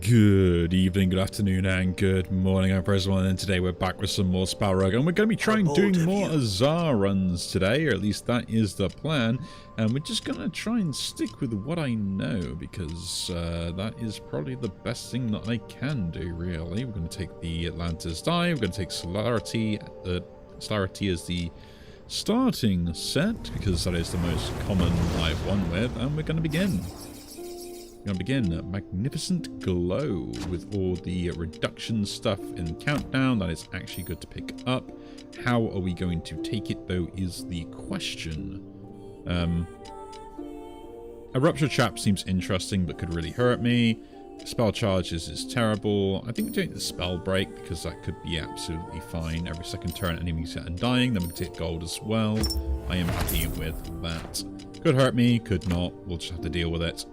Good evening, good afternoon, and good morning, everyone. And today we're back with some more SpellRogue, and we're going to be trying doing more Azar runs today, or at least that is the plan. And we're just going to try and stick with what I know, because that is probably the best thing that I can do, really. We're going to take the Atlantis die, we're going to take Celerity. Celerity is the starting set, because that is the most common I've won with, and we're going to begin. We're going to begin Magnificent Glow with all the reduction stuff in Countdown. That is actually good to pick up. How are we going to take it, though, is the question. A Rupture Trap seems interesting, but could really hurt me. Spell Charges is terrible. I think we take the Spell Break, because that could be absolutely fine. Every second turn, enemies get undying. Then we can take gold as well. I am happy with that. Could hurt me, could not. We'll just have to deal with it.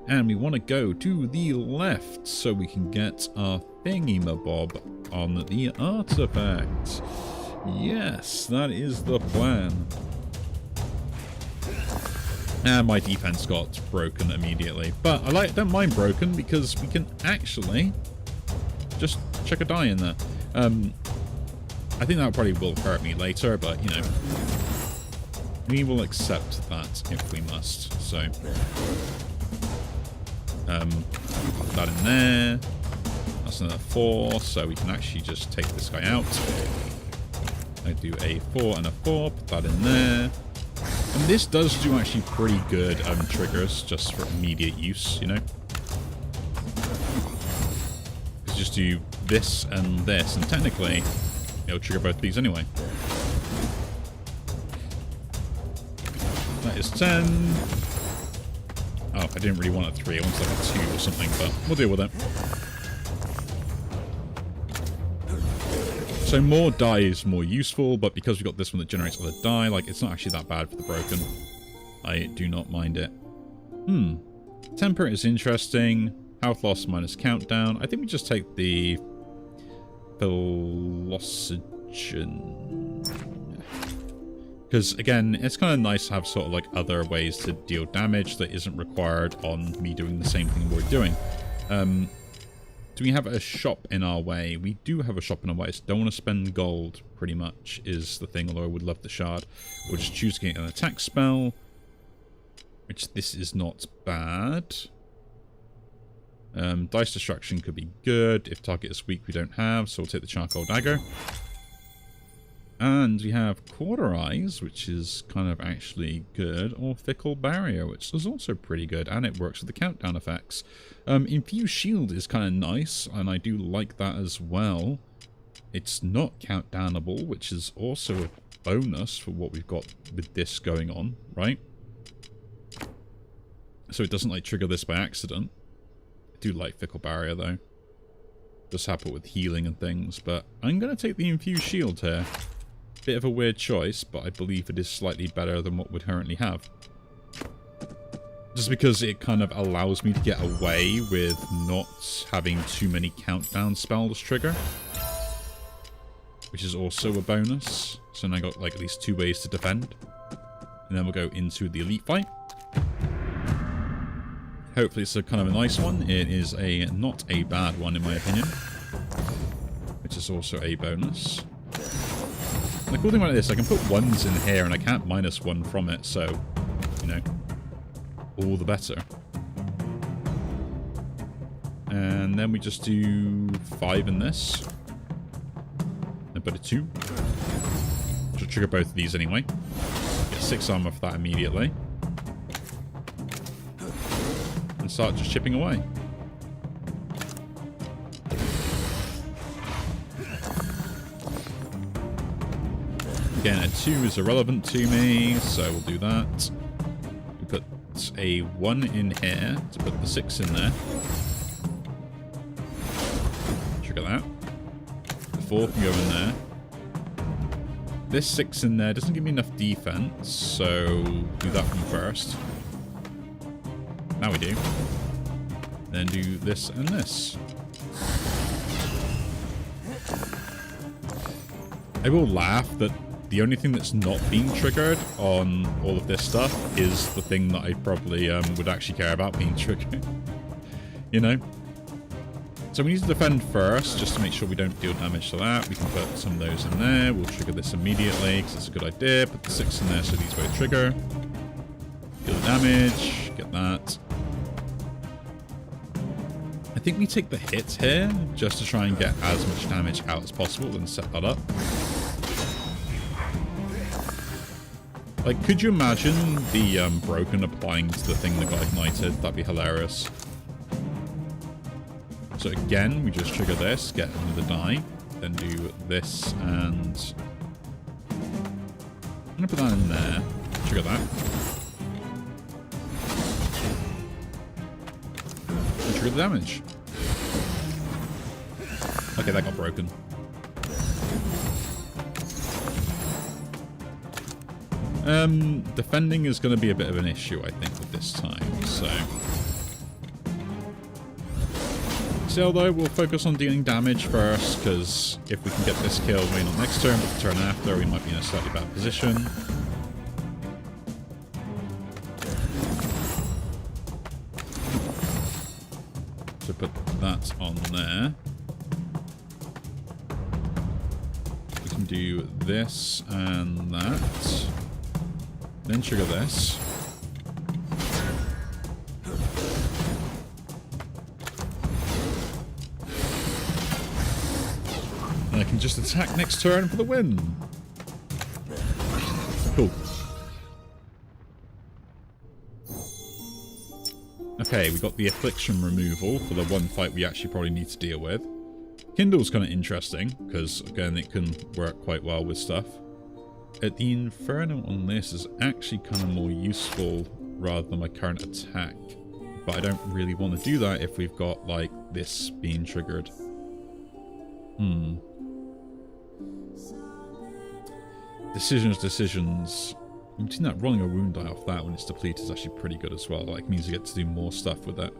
And we want to go to the left so we can get our thingy-mabob on the artifact. Yes, that is the plan. And my defense got broken immediately. But I don't mind broken because we can actually just check a die in there. I think that probably will hurt me later, but, you know, we will accept that if we must. So... put that in there. That's another 4, so we can actually just take this guy out. I do a 4 and a 4, put that in there. And this does do actually pretty good triggers just for immediate use, you know. Just do this, and technically it'll trigger both of these anyway. That is 10. Oh, I didn't really want a 3, I wanted like a 2 or something, but we'll deal with it. So more die is more useful, but because we've got this one that generates other die, like, it's not actually that bad for the broken. I do not mind it. Temper is interesting. Health loss minus countdown. I think we just take the Philosophian. Because, again, it's kind of nice to have sort of like other ways to deal damage that isn't required on me doing the same thing we're doing. Do we have a shop in our way? We do have a shop in our way. So don't want to spend gold, pretty much, is the thing, although I would love the shard. We'll just choose to get an attack spell, which this is not bad. Dice Destruction could be good. If target is weak, we don't have, so we'll take the Charcoal Dagger. And we have Quarter Eyes, which is kind of actually good, or Fickle Barrier, which is also pretty good, and it works with the countdown effects. Infused Shield is kind of nice, and I do like that as well. It's not countdownable, which is also a bonus for what we've got with this going on, right? So it doesn't like trigger this by accident. I do like Fickle Barrier though. Does happen with healing and things, but I'm going to take the Infused Shield here. Bit of a weird choice, but I believe it is slightly better than what we currently have. Just because it kind of allows me to get away with not having too many countdown spells trigger. Which is also a bonus. So now I got like at least 2 ways to defend. And then we'll go into the elite fight. Hopefully it's a kind of a nice one. It is not a bad one in my opinion. Which is also a bonus. And the cool thing about this, I can put 1s in here and I can't -1 from it, so, you know, all the better. And then we just do 5 in this. And put a 2. Which will trigger both of these anyway. Get 6 armor for that immediately. And start just chipping away. Again, a 2 is irrelevant to me, so we'll do that. We put a 1 in here to put the 6 in there. Trigger that. The 4 can go in there. This 6 in there doesn't give me enough defense, so do that one first. Now we do. Then do this and this. I will laugh that the only thing that's not being triggered on all of this stuff is the thing that I probably would actually care about being triggered. You know? So we need to defend first, just to make sure we don't deal damage to that. We can put some of those in there. We'll trigger this immediately, because it's a good idea. Put the 6 in there so these both trigger. Deal the damage. Get that. I think we take the hits here, just to try and get as much damage out as possible, and set that up. Like, could you imagine the broken applying to the thing that got ignited? That'd be hilarious. So again, we just trigger this, get another die, then do this, and I'm gonna put that in there. Trigger that. And trigger the damage. Okay, that got broken. Defending is going to be a bit of an issue, I think, with this time, so... Still, though, we'll focus on dealing damage first, because if we can get this kill, maybe not next turn, but the turn after, we might be in a slightly bad position. So put that on there. We can do this and that. Then trigger this. And I can just attack next turn for the win. Cool. Okay, we got the affliction removal for the one fight we actually probably need to deal with. Kindle's kind of interesting, because again it can work quite well with stuff. The Inferno on this is actually kind of more useful rather than my current attack. But I don't really want to do that if we've got, like, this being triggered. Decisions. I'm seeing that rolling a wound die off that when it's depleted is actually pretty good as well. Like, means you get to do more stuff with it.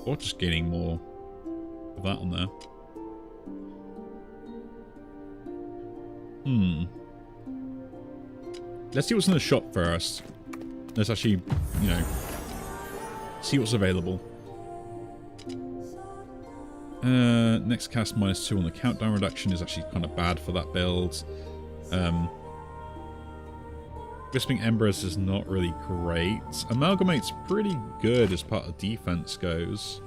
Or just gaining more of that on there. Let's see what's in the shop first. Let's actually, you know, see what's available. Next cast -2 on the countdown reduction is actually kind of bad for that build. Crisping Embers is not really great. Amalgamate's pretty good as part of defense goes.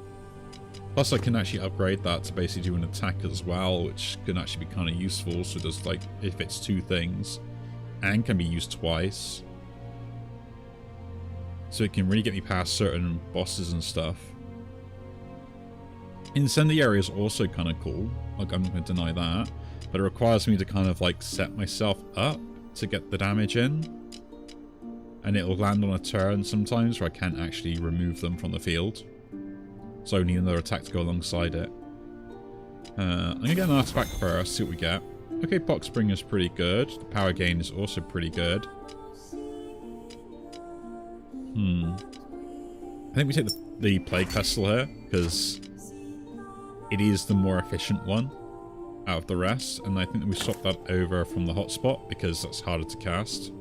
Plus I can actually upgrade that to basically do an attack as well, which can actually be kind of useful. So there's like, if it's 2 things, and can be used twice. So it can really get me past certain bosses and stuff. Incendiary is also kind of cool. Like, I'm not going to deny that. But it requires me to kind of like set myself up to get the damage in. And it will land on a turn sometimes where I can't actually remove them from the field. So I need another attack to go alongside it. I'm going to get an artifact first, see what we get. Okay, Box Spring is pretty good. The power gain is also pretty good. I think we take the Plague Pestle here, because it is the more efficient one out of the rest. And I think that we swap that over from the hotspot, because that's harder to cast.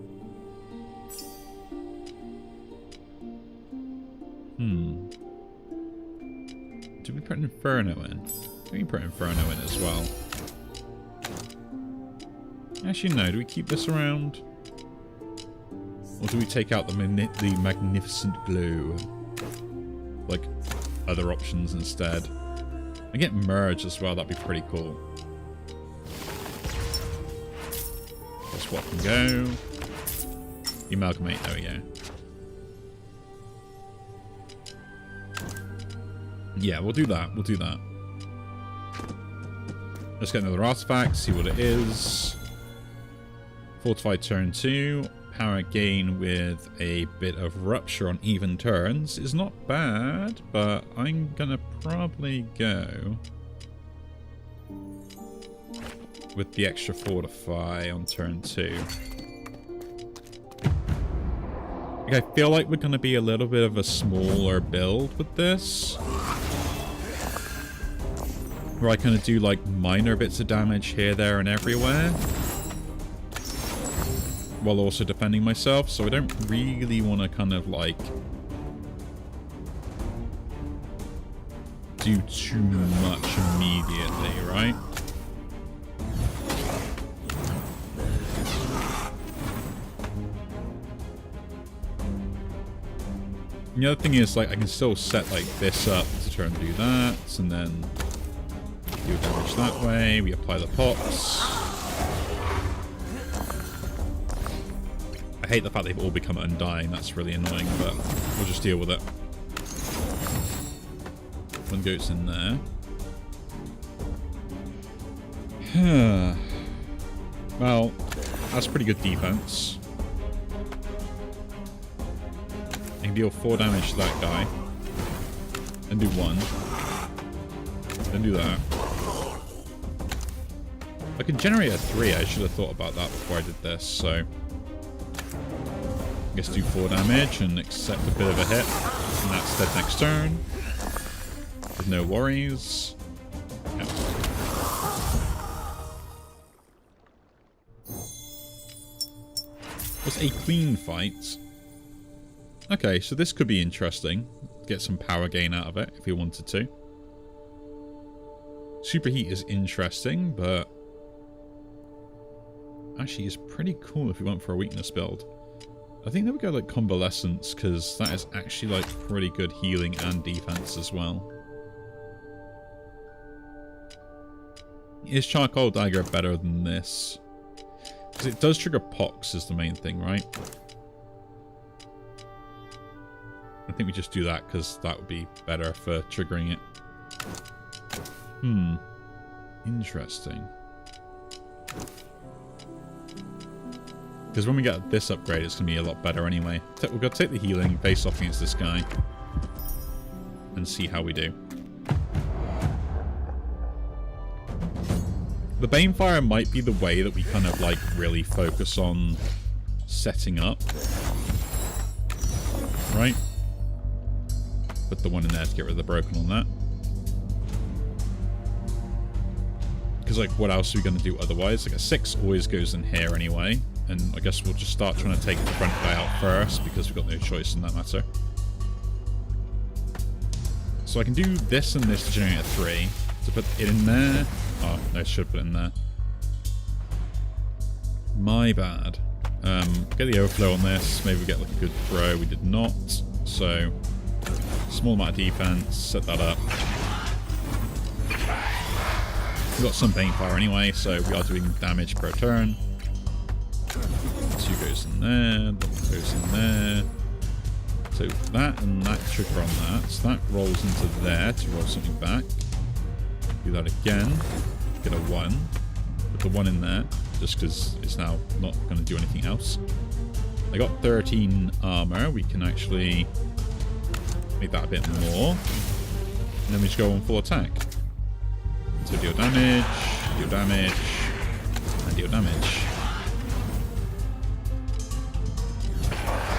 Do we put Inferno in? We can put Inferno in as well. Actually, no. Do we keep this around? Or do we take out the Magnificent Glow? Like, other options instead. And get Merge as well. That'd be pretty cool. Let's swap and go. Amalgamate. There we go. Yeah, we'll do that. We'll do that. Let's get another artifact, see what it is. Fortified turn 2. Power gain with a bit of rupture on even turns is not bad, but I'm gonna probably go with the extra fortify on turn 2. I feel like we're gonna be a little bit of a smaller build with this. Where I kind of do like minor bits of damage here, there, and everywhere. While also defending myself, so I don't really want to kind of like do too much immediately, right? And the other thing is, like, I can still set, like, this up to try and do that, and then do damage that way. We apply the pops. I hate the fact they've all become undying. That's really annoying, but we'll just deal with it. One goes in there. Well, that's pretty good defense. I can deal 4 damage to that guy. Then do 1. Then do that. I can generate a 3. I should have thought about that before I did this, so... I guess do 4 damage and accept a bit of a hit. And that's dead next turn. With no worries. Yep. Was a clean fight. Okay, so this could be interesting. Get some power gain out of it if we wanted to. Superheat is interesting, but actually it's pretty cool if we went for a weakness build. I think that would go like Convalescence, because that is actually like pretty good healing and defense as well. Is Charcoal Dagger better than this? Because it does trigger Pox is the main thing, right? I think we just do that because that would be better for triggering it. Interesting. Because when we get this upgrade, it's going to be a lot better anyway. We've got to take the healing, face off against this guy, and see how we do. The Banefire might be the way that we kind of like really focus on setting up. Right? Put the 1 in there to get rid of the broken on that. Because like what else are we going to do otherwise? Like a 6 always goes in here anyway. And I guess we'll just start trying to take the front guy out first because we've got no choice in that matter. So I can do this and this to generate a 3. To put it in there. Oh, no, I should put it in there. My bad. Get the overflow on this. Maybe we get like a good throw. We did not. So, small amount of defense. Set that up. We've got some Banefire anyway, so we are doing damage per turn. 2 goes in there. 1 goes in there. So that and that trigger on that. So that rolls into there to roll something back. Do that again. Get a 1. Put the 1 in there, just because it's now not going to do anything else. I got 13 armor. We can actually make that a bit more. And then we just go on full attack. So deal damage, and deal damage.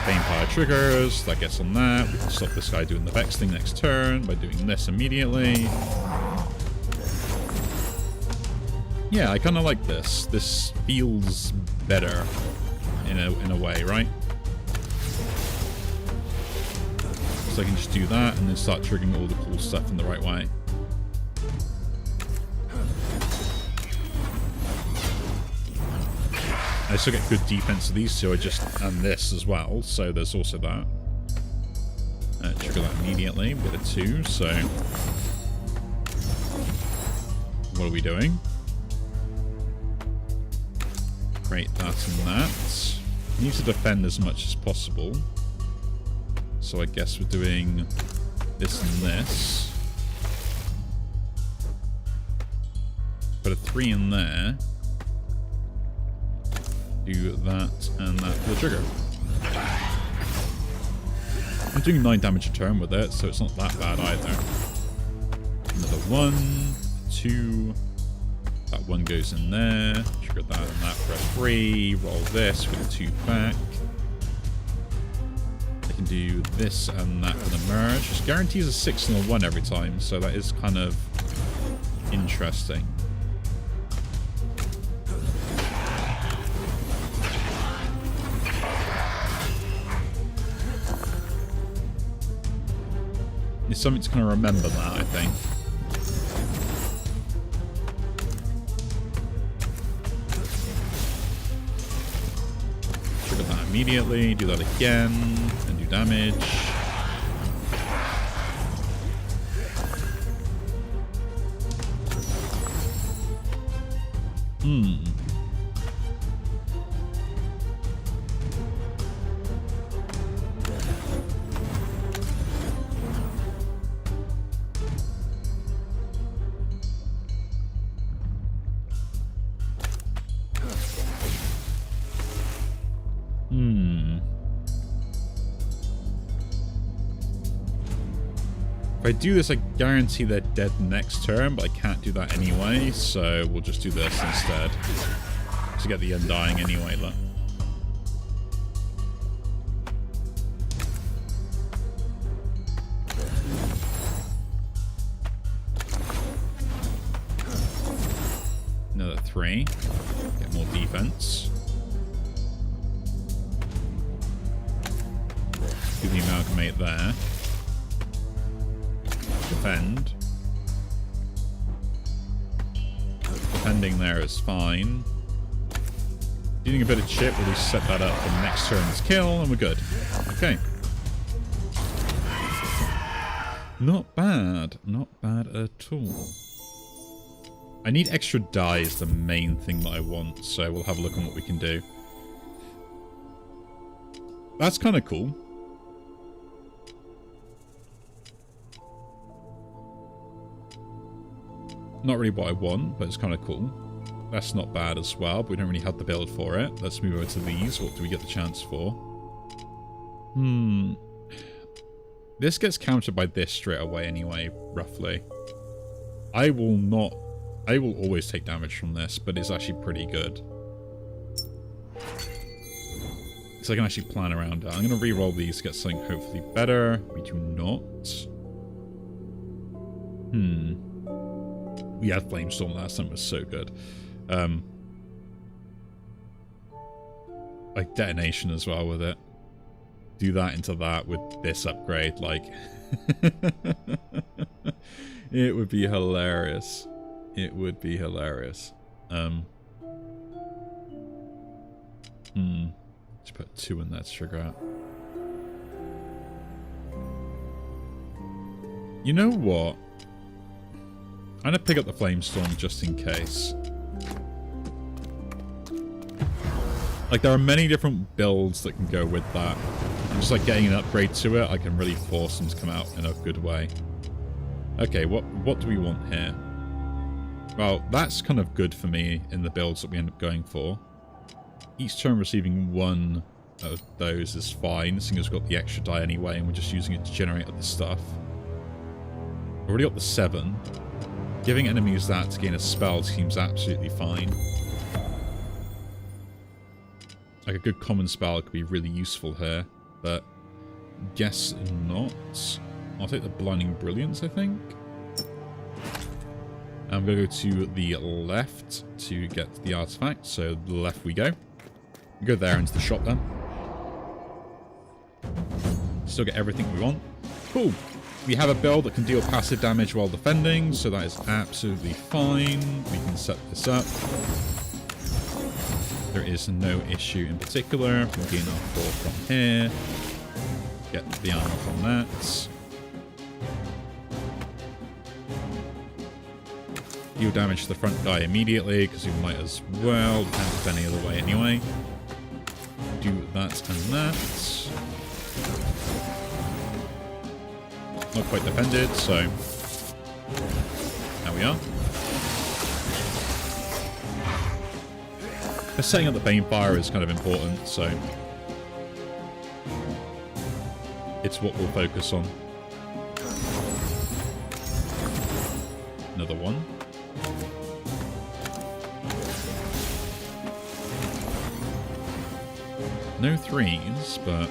Banefire triggers, that gets on that. We can stop this guy doing the Vex thing next turn by doing this immediately. Yeah, I kind of like this. This feels better in a way, right? So I can just do that and then start triggering all the cool stuff in the right way. I still get good defense of these two, and this as well, so there's also that. Trigger that immediately, we get a 2, so... What are we doing? Create that and that. We need to defend as much as possible. So I guess we're doing this and this. Put a 3 in there. Do that and that for the trigger. I'm doing 9 damage a turn with it, so it's not that bad either. Another 1, 2. That 1 goes in there. Trigger that and that for a 3. Roll this with a 2 back. I can do this and that for the merge. Just guarantees a 6 and a 1 every time, so that is kind of interesting. It's something to kind of remember that, I think. immediately. Do that again. And do damage. If I do this, I guarantee they're dead next turn, but I can't do that anyway, so we'll just do this instead. To get the Undying anyway, look. Another 3. Get more defense. Do the Amalgamate there. Defend. Defending there is fine. Dealing a bit of chip, we'll just set that up for next turn's kill, and we're good. Okay. Not bad. Not bad at all. I need extra die is the main thing that I want, so we'll have a look on what we can do. That's kind of cool. Not really what I want, but it's kind of cool. That's not bad as well, but we don't really have the build for it. Let's move over to these. What do we get the chance for? This gets countered by this straight away anyway, roughly. I will always take damage from this, but it's actually pretty good. So I can actually plan around it. I'm going to re-roll these to get something hopefully better. We do not. We had Flamestorm last time, it was so good. Like detonation as well with it. Do that into that with this upgrade, like it would be hilarious. It would be hilarious. Just put 2 in that to trigger out. You know what? I'm gonna pick up the Flamestorm just in case. Like, there are many different builds that can go with that. And just like getting an upgrade to it, I can really force them to come out in a good way. Okay, what do we want here? Well, that's kind of good for me in the builds that we end up going for. Each turn receiving 1 of those is fine, seeing as we've got the extra die anyway, and we're just using it to generate other stuff. We've already got the 7. Giving enemies that to gain a spell seems absolutely fine. Like a good common spell could be really useful here, but guess not. I'll take the Blinding Brilliance, I think. I'm going to go to the left to get the artifact, so the left we go. We go there into the shop then. Still get everything we want. Cool. We have a build that can deal passive damage while defending, so that is absolutely fine. We can set this up. There is no issue in particular. We'll gain our 4 from here. Get the armor from that. Deal damage to the front guy immediately, because we might as well. We can't defend any other way anyway. Do that and that. Not quite defended, so there we are. Setting up the Banefire is kind of important, so it's what we'll focus on. Another one. No 3s, but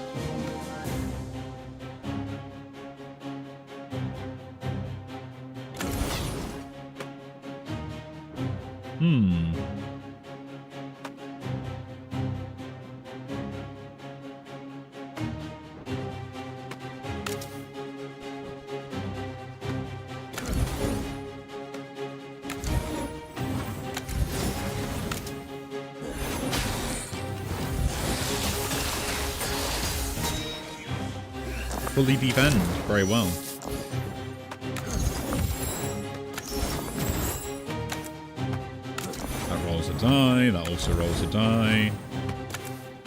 fully defend very well. That rolls a die, that also rolls a die.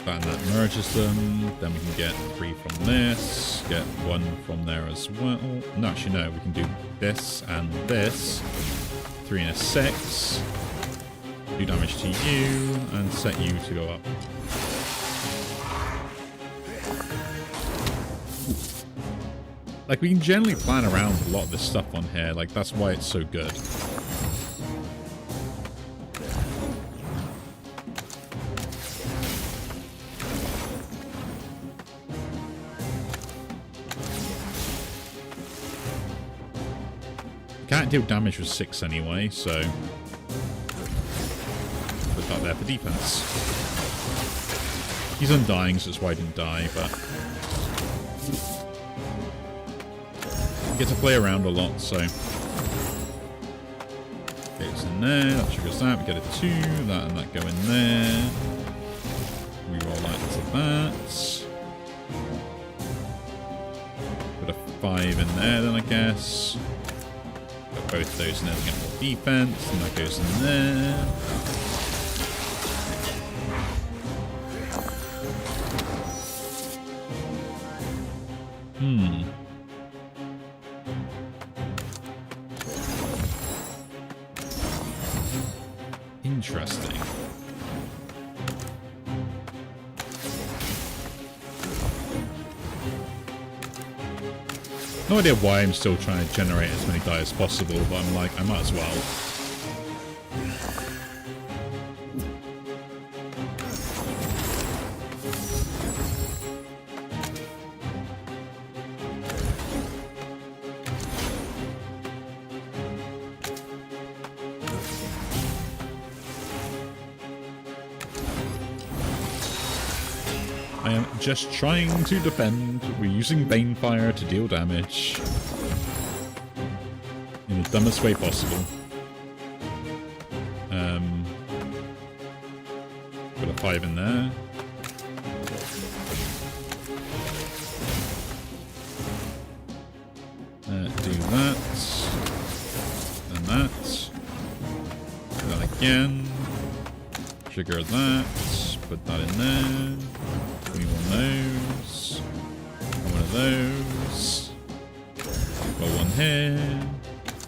And that merges them. Then we can get 3 from this, get 1 from there as well. No, actually no, we can do this and this. 3 and a 6. Do damage to you and set you to go up. Like, we can generally plan around a lot of this stuff on here. Like, that's why it's so good. Can't deal damage with 6 anyway, so put that there for defense. He's undying, so that's why I didn't die, but you get to play around a lot, so goes in there, that triggers that, we get a 2, that and that go in there. We roll that to that. Put a 5 in there then, I guess. Both those and then get more defense, and that goes in there. Interesting. No idea why I'm still trying to generate as many die as possible, but I'm like, I might as well. I am just trying to defend. We're using Banefire to deal damage in the dumbest way possible. Put a 5 in there. Do that. And that. Do that again. Trigger that. Put that in there. One of those. One of those. Roll one here.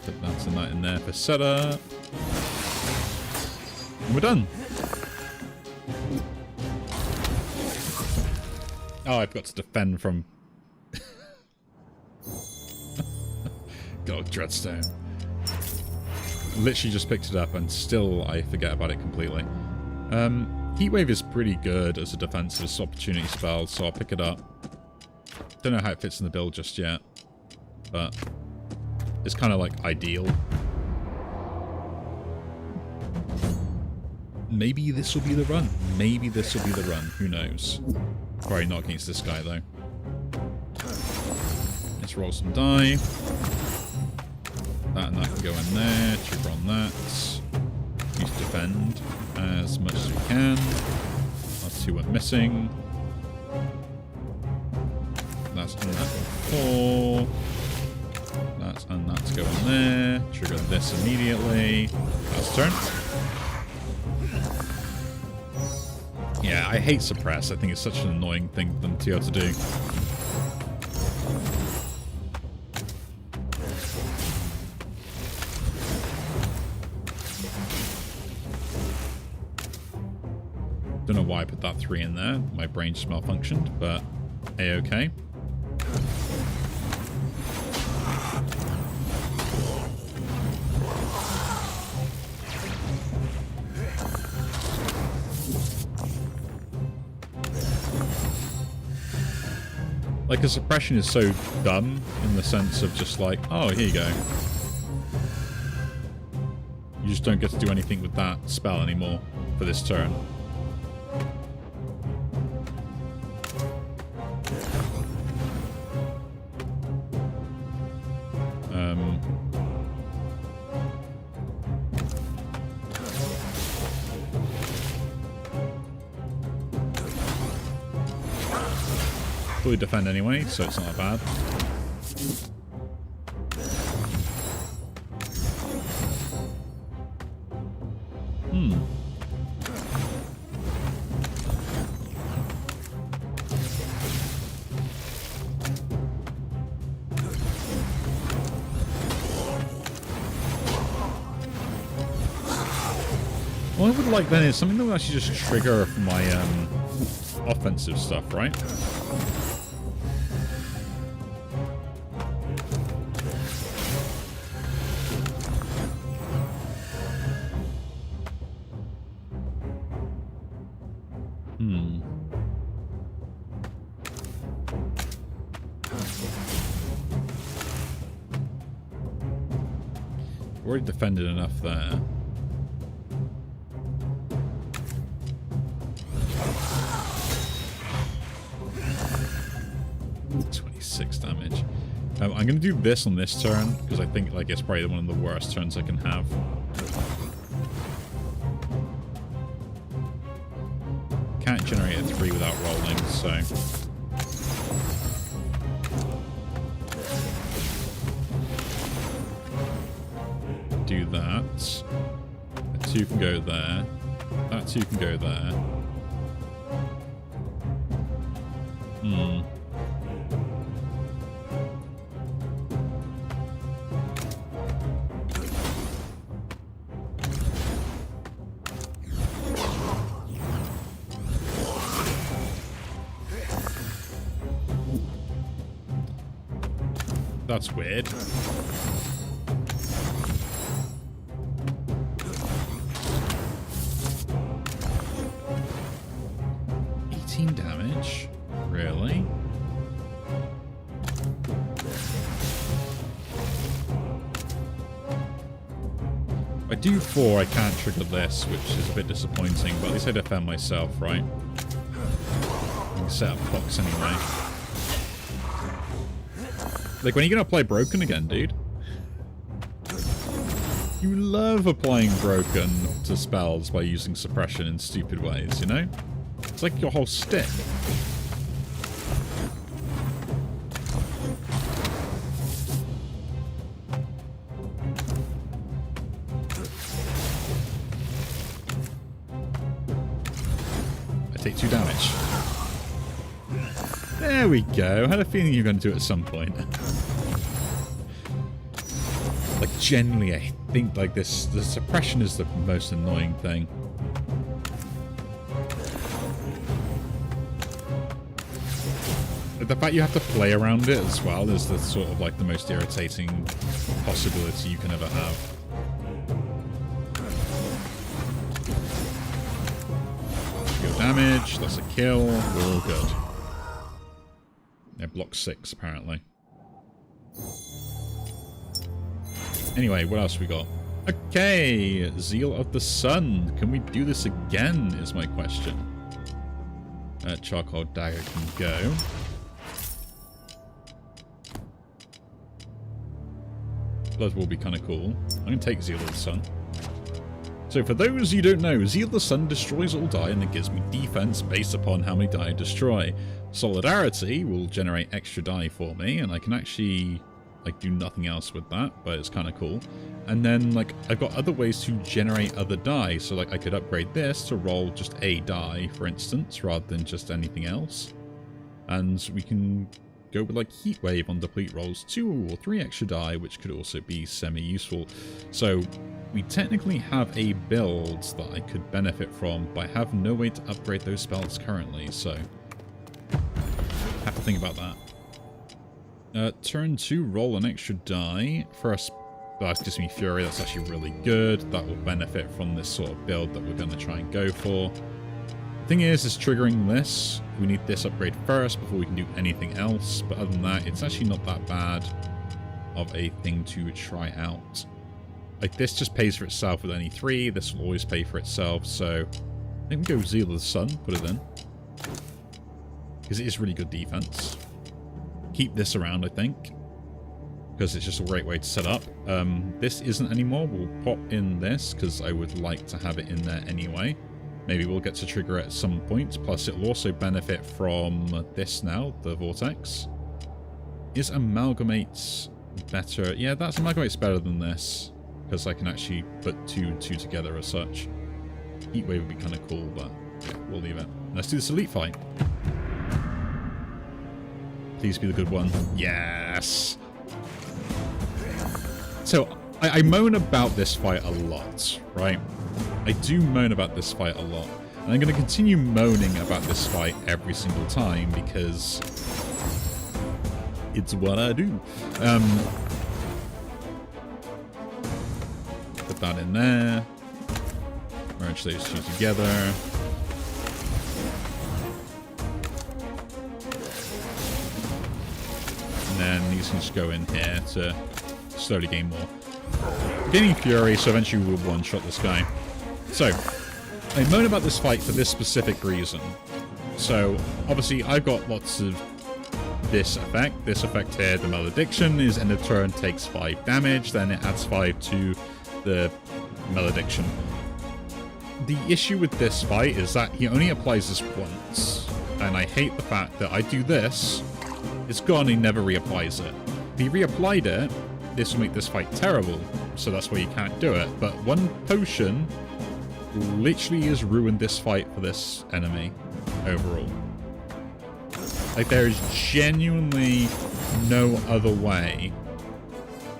Put that and that in there for setup. And we're done. Oh, I've got to defend from... God, Dreadstone. Literally just picked it up and still I forget about it completely. Heatwave is pretty good as a defensive opportunity spell, so I'll pick it up. Don't know how it fits in the build just yet, but it's kind of like ideal. Maybe this will be the run. Maybe this will be the run. Who knows? Probably not against this guy, though. Let's roll some die. That and that can go in there. Trigger on that. Use defend as much as we can. That's 2 we're missing. That's and that 4. That's and that's go in there. Trigger this immediately. That's turn. Yeah, I hate suppress. I think it's such an annoying thing for them to be able to do. Don't know why I put that 3 in there. My brain just malfunctioned, but A-okay. Like, a suppression is so dumb in the sense of just like, oh, here you go. You just don't get to do anything with that spell anymore for this turn. fully defend anyway, so it's not bad. What I would like then is something that will actually just trigger my offensive stuff, right? Already defended enough there. Damage. I'm going to do this on this turn because I think like it's probably one of the worst turns I can have. Can't generate a 3 without rolling, so do that. A 2 can go there. That 2 can go there. That's weird. Damage? Really? If I do 4, I can't trigger this, which is a bit disappointing, but at least I defend myself, right? I can set up clocks anyway. Like, when are you gonna apply Broken again, dude? You love applying Broken to spells by using suppression in stupid ways, you know? It's like your whole stick. I take 2 damage. There we go. I had a feeling you were going to do it at some point. Like, generally, I think, like, the suppression is the most annoying thing. The fact you have to play around it as well is the sort of like the most irritating possibility you can ever have. Good damage, that's a kill, we're all good. Yeah, block 6 apparently. Anyway, what else we got? Okay, Zeal of the Sun. Can we do this again is my question. Charcoal Dagger can go. Blood will be kind of cool. I'm going to take Zeal of the Sun. So for those you don't know, Zeal of the Sun destroys all die and it gives me defense based upon how many die I destroy. Solidarity will generate extra die for me, and I can actually like do nothing else with that, but it's kind of cool. And then like I've got other ways to generate other die, so like I could upgrade this to roll just a die, for instance, rather than just anything else. And we can go with like Heat Wave on deplete rolls 2 or 3 extra die, which could also be semi-useful. So we technically have a build that I could benefit from, but I have no way to upgrade those spells currently, so have to think about that. Turn 2, roll an extra die. First, that gives me Fury, that's actually really good. That will benefit from this sort of build that we're going to try and go for. Thing is triggering this. We need this upgrade first before we can do anything else, but other than that, it's actually not that bad of a thing to try out. Like, this just pays for itself with only 3, this will always pay for itself, so I think we go Zeal of the Sun, put it in. Because it is really good defense. Keep this around, I think, because it's just a great way to set up. This isn't anymore, we'll pop in this, because I would like to have it in there anyway. maybe we'll get to trigger it at some point. Plus, it will also benefit from this now, the Vortex. Is Amalgamate better? Yeah, that's Amalgamate's better than this, because I can actually put two together as such. Heatwave would be kind of cool, but yeah, we'll leave it. Let's do this elite fight. Please be the good one. Yes! So, I moan about this fight a lot, right? I do moan about this fight a lot. And I'm going to continue moaning about this fight every single time because it's what I do. Put that in there. Merge those two together. And then these can just go in here to slowly gain more. Gaining Fury, so eventually we'll one-shot this guy. So, I moan about this fight for this specific reason. So, obviously, I've got lots of this effect. This effect here, the Malediction, is end of turn takes 5 damage, then it adds 5 to the Malediction. The issue with this fight is that he only applies this once, and I hate the fact that I do this, it's gone, and he never reapplies it. If he reapplied it, this will make this fight terrible, so that's why you can't do it. But one potion literally has ruined this fight for this enemy overall. Like, there is genuinely no other way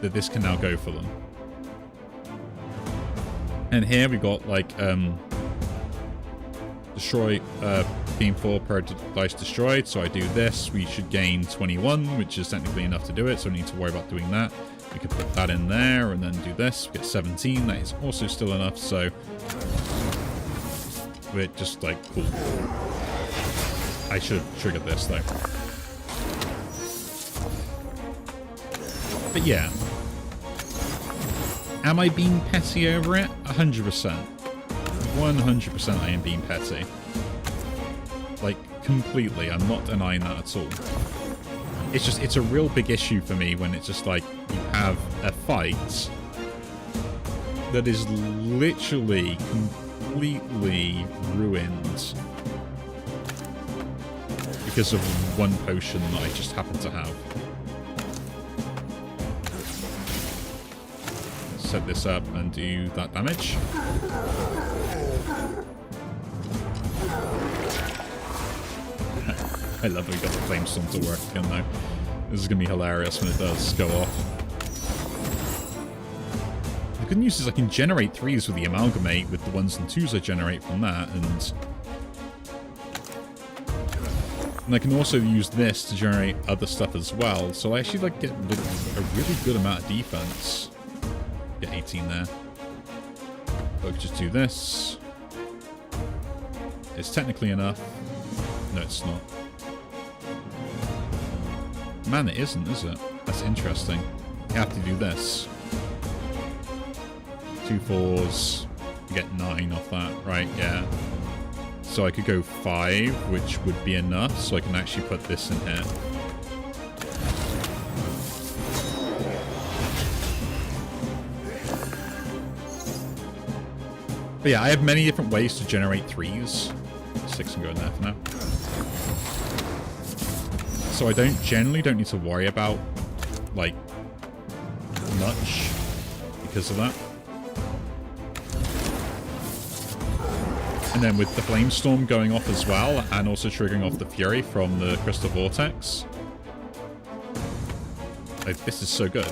that this can now go for them. And here we got, like, destroy, beam 4 per dice destroyed, so I do this, we should gain 21, which is technically enough to do it, so we don't need to worry about doing that. We could put that in there and then do this, we get 17, that is also still enough, so we're just like, cool. I should have triggered this though. But yeah. Am I being petty over it? 100%. 100% I am being petty. Like, completely. I'm not denying that at all. It's just, it's a real big issue for me when it's just like, you have a fight that is literally completely ruined because of one potion that I just happen to have. Set this up and do that damage. I love that we got the Flamestorm to work again though. This is going to be hilarious when it does go off. The good news is I can generate 3s with the Amalgamate with the 1s and 2s I generate from that, and I can also use this to generate other stuff as well, so I actually like get a really good amount of defense. Get 18 there. But I could just do this. It's technically enough. No, it's not. Man, it isn't, is it? That's interesting. You have to do this. 2 4s. You get 9 off that, right? Yeah. So I could go 5, which would be enough, so I can actually put this in here. But yeah, I have many different ways to generate 3s. 6 can go in there for now. So I generally don't need to worry about, like, much because of that. And then with the Flamestorm going off as well, and also triggering off the Fury from the Crystal Vortex. Like, this is so good.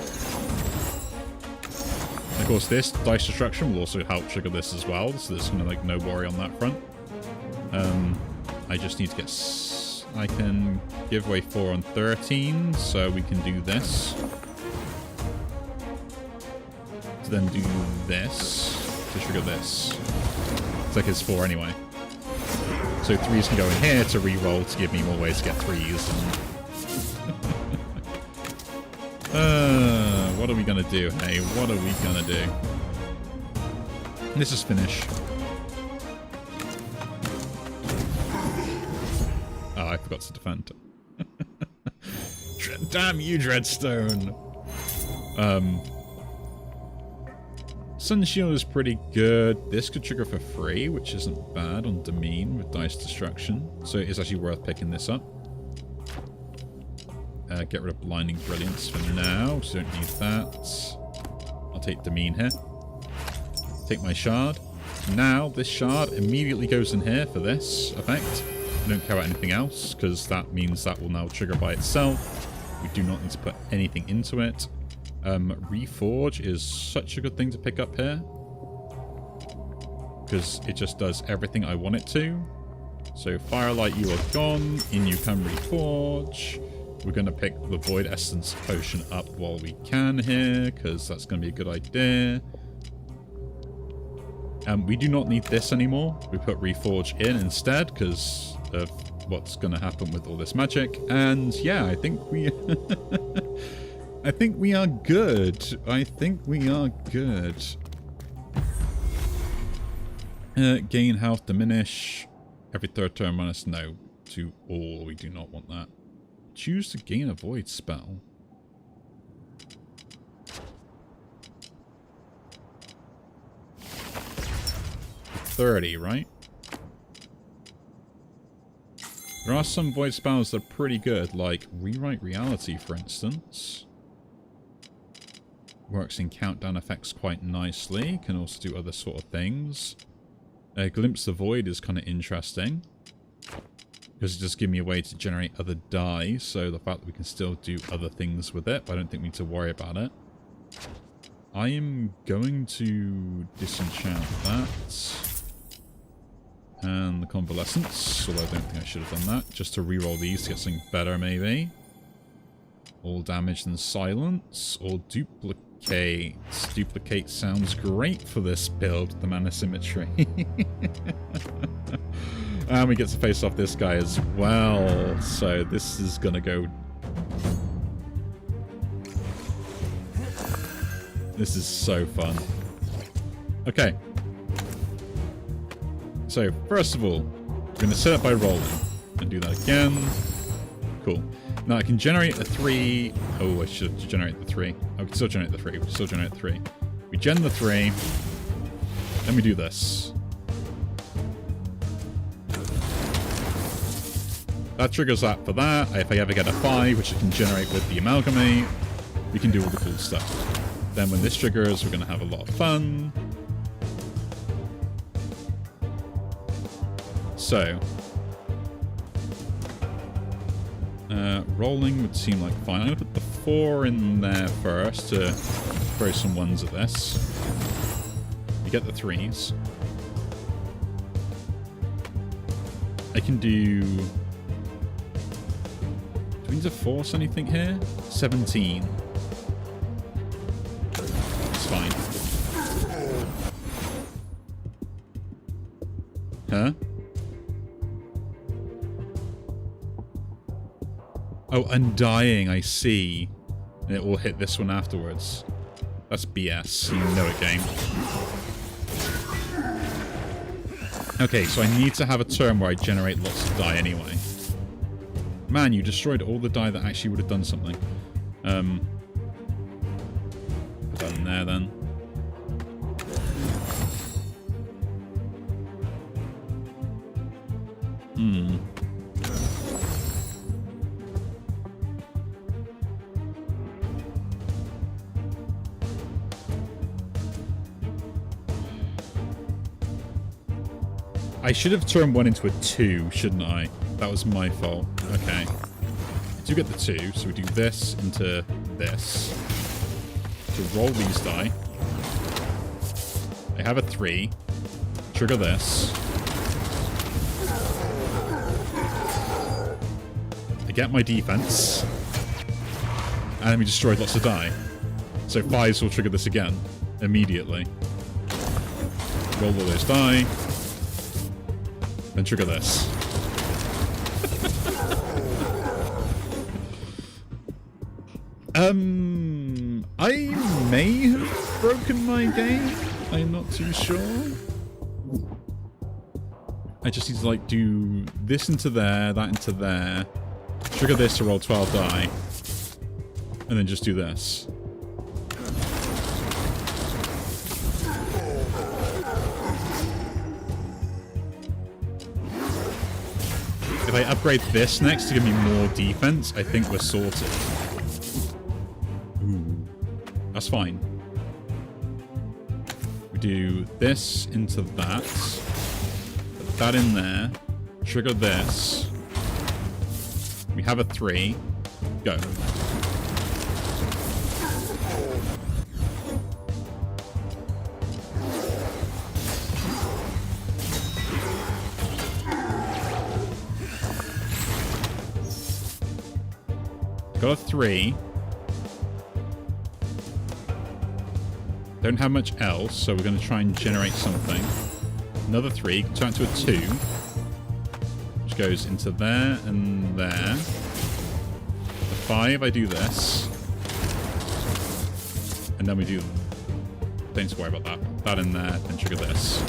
And of course, this Dice Destruction will also help trigger this as well, so there's kind of like no worry on that front. I just need to get... I can give away 4 on 13, so we can do this. To then do this to trigger this. It's like it's 4 anyway. So 3s can go in here to re-roll to give me more ways to get 3s. What are we gonna do? Hey, what are we gonna do? Let's just finish. Oh, I forgot to defend. Damn you, Dreadstone! Sun Shield is pretty good. This could trigger for free, which isn't bad on Demean with Dice Destruction. So it is actually worth picking this up. Get rid of Blinding Brilliance for now, so don't need that. I'll take Demean here. Take my shard. Now, this shard immediately goes in here for this effect. I don't care about anything else, because that means that will now trigger by itself. We do not need to put anything into it. Reforge is such a good thing to pick up here, because it just does everything I want it to. So, Firelight, you are gone. In you come Reforge. We're going to pick the Void Essence Potion up while we can here, because that's going to be a good idea. We do not need this anymore. We put Reforge in instead because of what's going to happen with all this magic. And yeah, I think we... I think we are good. I think we are good. Gain health, diminish. Every third turn minus no to all. We do not want that. Choose to gain a void spell. 30, right? There are some void spells that are pretty good, like Rewrite Reality, for instance. Works in countdown effects quite nicely. Can also do other sort of things. Glimpse the Void is kind of interesting, because it just gives me a way to generate other die, so the fact that we can still do other things with it, but I don't think we need to worry about it. I am going to disenchant that. And the Convalescence, although I don't think I should have done that, just to reroll these to get something better, maybe. All damage and silence, or duplicate. Duplicate sounds great for this build, the mana symmetry. And we get to face off this guy as well, so this is gonna go... This is so fun. Okay. So, first of all, we're going to set up by rolling. And do that again. Cool. Now I can generate a 3. Oh, I should generate the 3. I can still generate the 3. We can still generate the 3. We gen the 3. Then we do this. That triggers that for that. If I ever get a 5, which I can generate with the Amalgamate, we can do all the cool stuff. Then when this triggers, we're going to have a lot of fun. So, rolling would seem like fine. I'm going to put the 4 in there first to throw some 1s at this. You get the 3s. I can do... Do we need to force anything here? 17. It's fine. Huh? Oh, Undying, I see. And it will hit this one afterwards. That's BS. You know it, game. Okay, so I need to have a turn where I generate lots of die anyway. Man, you destroyed all the die that actually would have done something. Put that in there, then. I should have turned 1 into a 2, shouldn't I? That was my fault. Okay. I do get the 2, so we do this into this. To roll these die. I have a 3. Trigger this. I get my defense. And then we destroyed lots of die. So 5s will trigger this again. Immediately. Roll all those die. Then trigger this. I may have broken my game. I'm not too sure. I just need to like do this into there, that into there. Trigger this to roll 12 die. And then just do this. I upgrade this next to give me more defense, I think we're sorted. Ooh. That's fine. We do this into that. Put that in there. Trigger this. We have a 3. Go. Got a 3. Don't have much else, so we're going to try and generate something. Another 3. Turn it to a 2. Which goes into there and there. The 5, I do this. And then we do... Don't need to worry about that. That in there, then trigger this.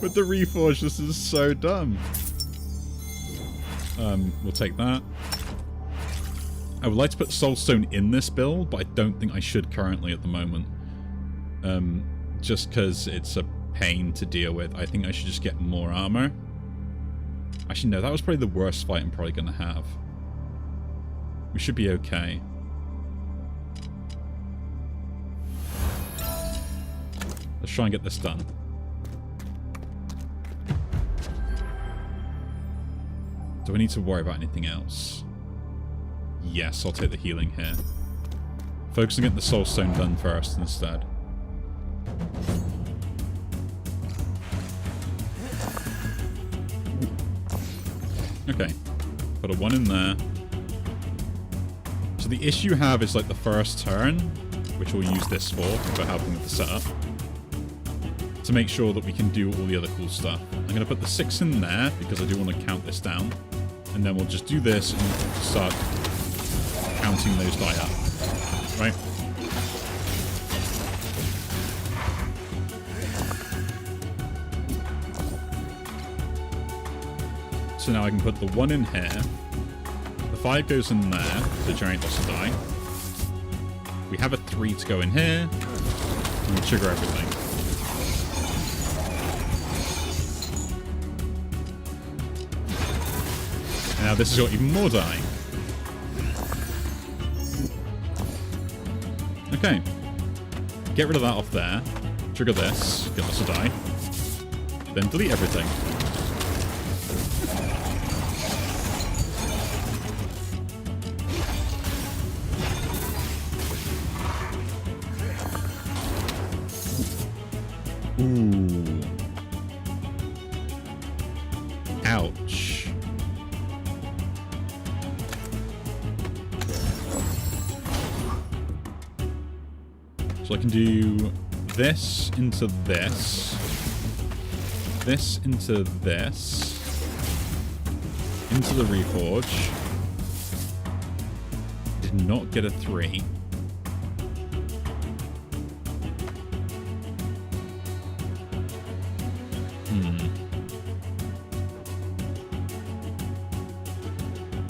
With the Reforge, this is so dumb. We'll take that. I would like to put Soulstone in this build, but I don't think I should currently at the moment. Just because it's a pain to deal with. I think I should just get more armor. Actually, no, that was probably the worst fight I'm probably going to have. We should be okay. Let's try and get this done. Do I need to worry about anything else? Yes, I'll take the healing here. Focus on getting the Soulstone done first instead. Okay. Put a 1 in there. So the issue you have is like the first turn, which we'll use this for helping with the setup. To make sure that we can do all the other cool stuff. I'm going to put the 6 in there because I do want to count this down. And then we'll just do this and start counting those die up. Right? So now I can put the 1 in here. The 5 goes in there to generate lots of die. We have a 3 to go in here. And we trigger everything. Now this has got even more die. Okay. Get rid of that off there. Trigger this. Get lots of die. Then delete everything. Ooh. Ouch. So I can do this into this into this, into the Reforge. Did not get a 3.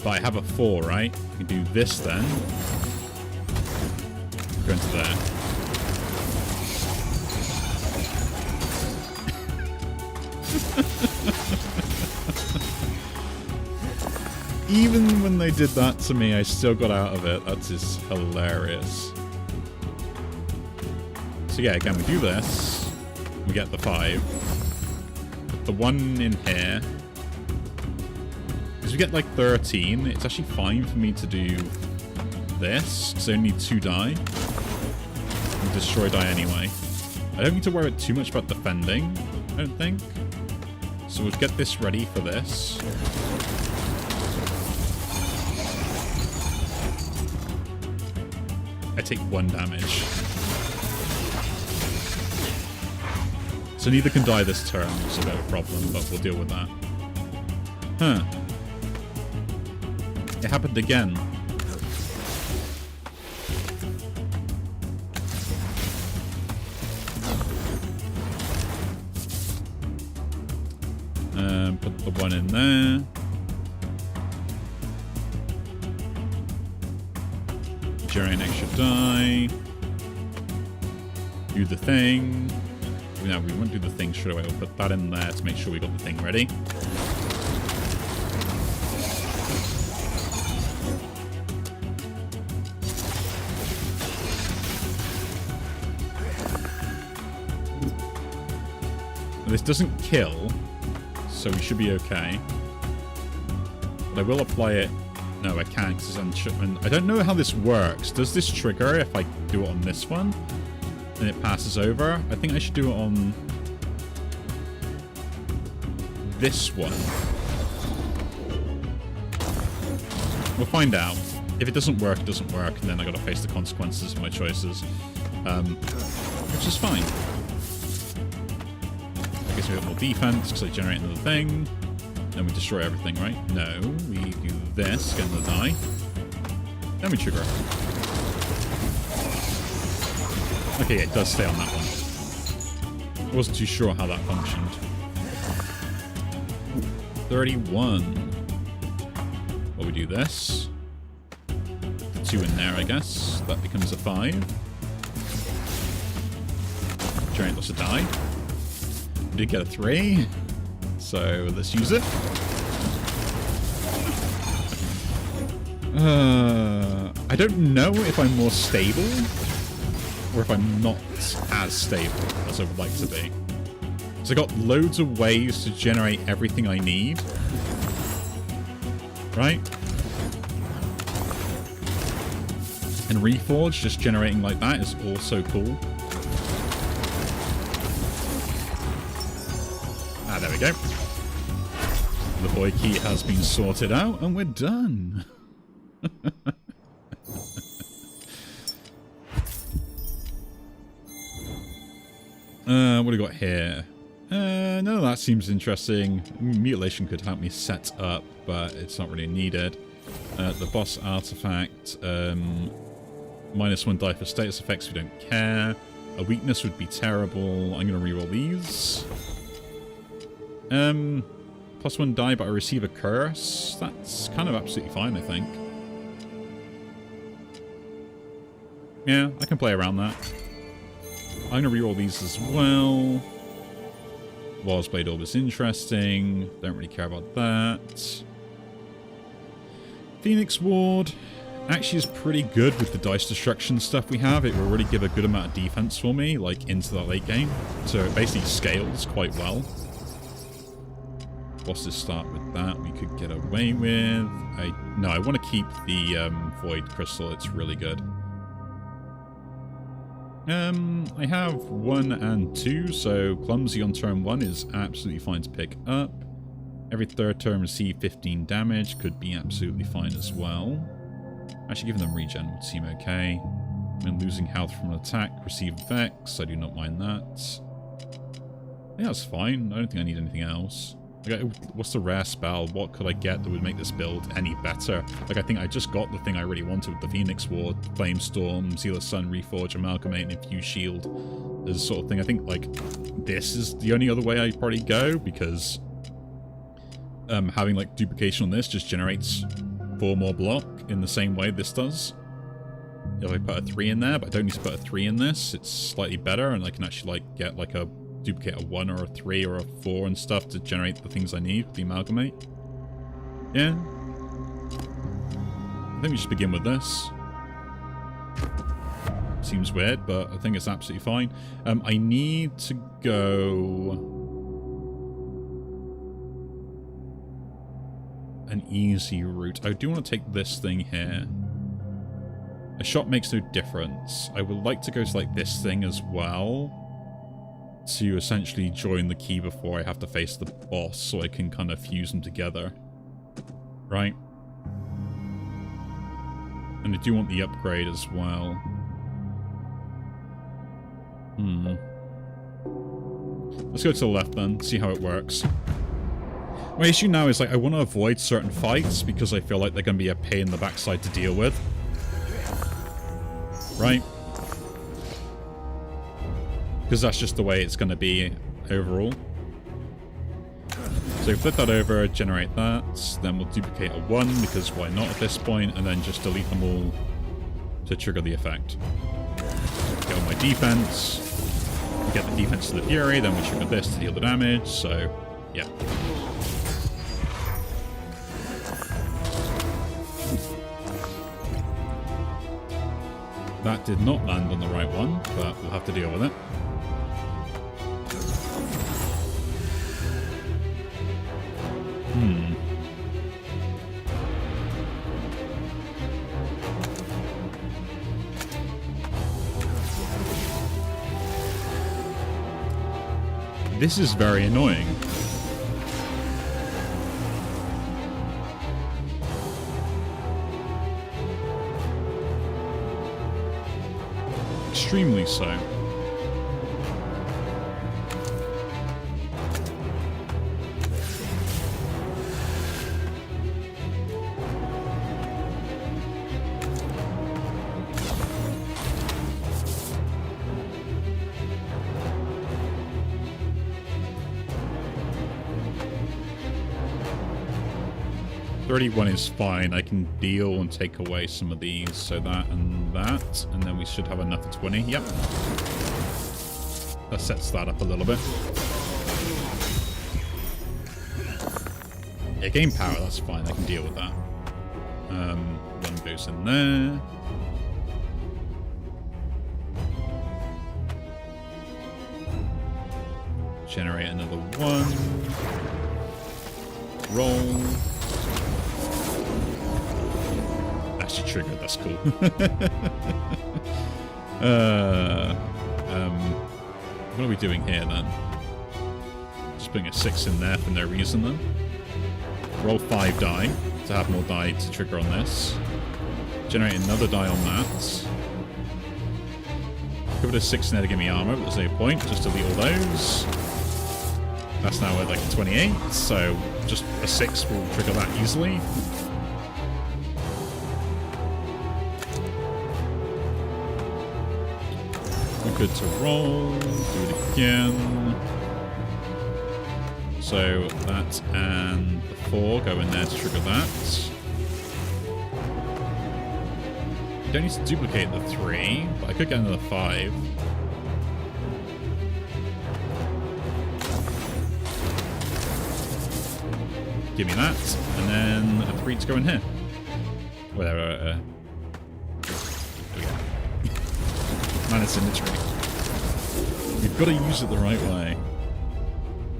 But I have a 4, right? I can do this then. Go into there. Even when they did that to me, I still got out of it. That's just hilarious. So yeah, again, we do this. We get the 5. Put the 1 in here. Because we get like 13, it's actually fine for me to do this. Because I only need 2 die. And destroy die anyway. I don't need to worry too much about defending, I don't think. So we'll get this ready for this. I take 1 damage. So neither can die this turn, which is a bit of a problem, but we'll deal with that. Huh. It happened again. Put the 1 in there. Generate an extra die. do the thing. No, we won't do the thing straight away. We'll put that in there to make sure we got the thing ready. This doesn't kill, so we should be okay. But I will apply it. No, I can't because it's I don't know how this works. Does this trigger if I do it on this one and it passes over? I think I should do it on this one. We'll find out. If it doesn't work, it doesn't work, and then I gotta face the consequences of my choices. Which is fine. I guess we have more defense because I generate another thing. Then we destroy everything, right? No, we do this, get another die. Then we trigger. Okay, it does stay on that one. I wasn't too sure how that functioned. 31. Well, we do this. The 2 in there, I guess. That becomes a 5. Generate lots of die. We did get a 3. So let's use it. I don't know if I'm more stable or if I'm not as stable as I would like to be. So I got loads of ways to generate everything I need. Right? And Reforge, just generating like that is also cool. Ah, there we go. The boy key has been sorted out, and we're done. What do we got here? No, that seems interesting. Mutilation could help me set up, but it's not really needed. The boss artifact, -1 die for status effects, we don't care. A weakness would be terrible. I'm going to reroll these. +1 die, but I receive a curse. That's kind of absolutely fine, I think. Yeah, I can play around that. I'm going to reroll these as well. Wars Blade Orb is interesting. Don't really care about that. Phoenix Ward actually is pretty good with the dice destruction stuff we have. It will really give a good amount of defense for me, like, into the late game. So it basically scales quite well. Bosses start with that. We could get away with. No, I want to keep the Void Crystal. It's really good. I have 1 and 2, so Clumsy on turn 1 is absolutely fine to pick up. Every third turn receive 15 damage, could be absolutely fine as well. Actually, giving them regen would seem okay. And losing health from an attack, receive Vex, I do not mind that. Yeah, that's fine. I don't think I need anything else. Like, what's the rare spell? What could I get that would make this build any better? Like, I think I just got the thing I really wanted with the Phoenix Ward, Flamestorm, Zealous Sun, Reforge, Amalgamate, and Infuse Shield. This sort of thing. I think, like, this is the only other way I'd probably go, because having, like, duplication on this just generates 4 more block in the same way this does. If I put a 3 in there, but I don't need to put a 3 in this, it's slightly better, and I can actually, like, get, like, a duplicate a 1 or a 3 or a 4 and stuff to generate the things I need with the Amalgamate. Yeah. I think we should begin with this. Seems weird, but I think it's absolutely fine. I need to go an easy route. I do want to take this thing here. A shot makes no difference. I would like to go to, like, this thing as well, to essentially join the key before I have to face the boss, so I can kind of fuse them together. Right? And I do want the upgrade as well. Let's go to the left then, see how it works. My issue now is, like, I want to avoid certain fights because I feel like they're going to be a pain in the backside to deal with. Right? Because that's just the way it's going to be overall. So flip that over, generate that, then we'll duplicate a 1, because why not at this point, and then just delete them all to trigger the effect. Get all my defense, get the defense to the Fury, then we trigger this to deal the damage, so yeah. That did not land on the right one, but we'll have to deal with it. This is very annoying. Extremely so. $31 is fine. I can deal and take away some of these, so that, and then we should have enough for 20. Yep. That sets that up a little bit. Yeah, gain power, that's fine. I can deal with that. One goes in there. Generate another one. Roll. Actually triggered, that's cool. What are we doing here then? Just putting a 6 in there for no reason then. Roll 5 die to have more die to trigger on this. Generate another die on that. Give it a 6 in there to give me armor, but there's no point. Just delete all those. That's now at like 28, so just a 6 will trigger that easily. We're good to roll. Do it again. So that and the 4 go in there to trigger that. You don't need to duplicate the 3, but I could get another 5. Give me that, and then a 3 to go in here. Whatever. Man, it's in the tree. You've got to use it the right way.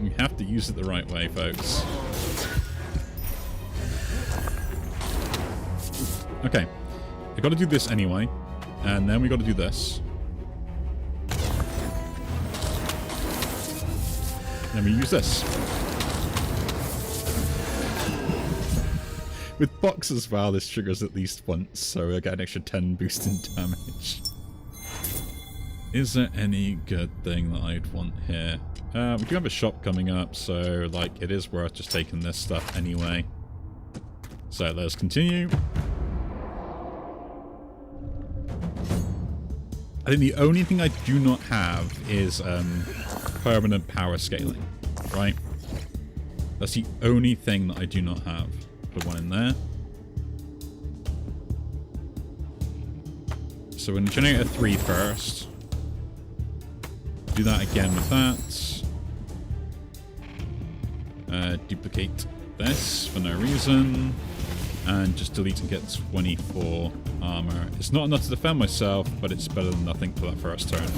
You have to use it the right way, folks. Okay. I got to do this anyway, and then we got to do this. Then we use this. With box as well, this triggers at least once, so I get an extra 10 boost in damage. Is there any good thing that I'd want here? We do have a shop coming up, so like it is worth just taking this stuff anyway. So let's continue. I think the only thing I do not have is permanent power scaling, right? That's the only thing that I do not have. Put one in there. So we're going to generate a 3 first. Do that again with that. Duplicate this for no reason. And just delete and get 24 armor. It's not enough to defend myself, but it's better than nothing for that first turn.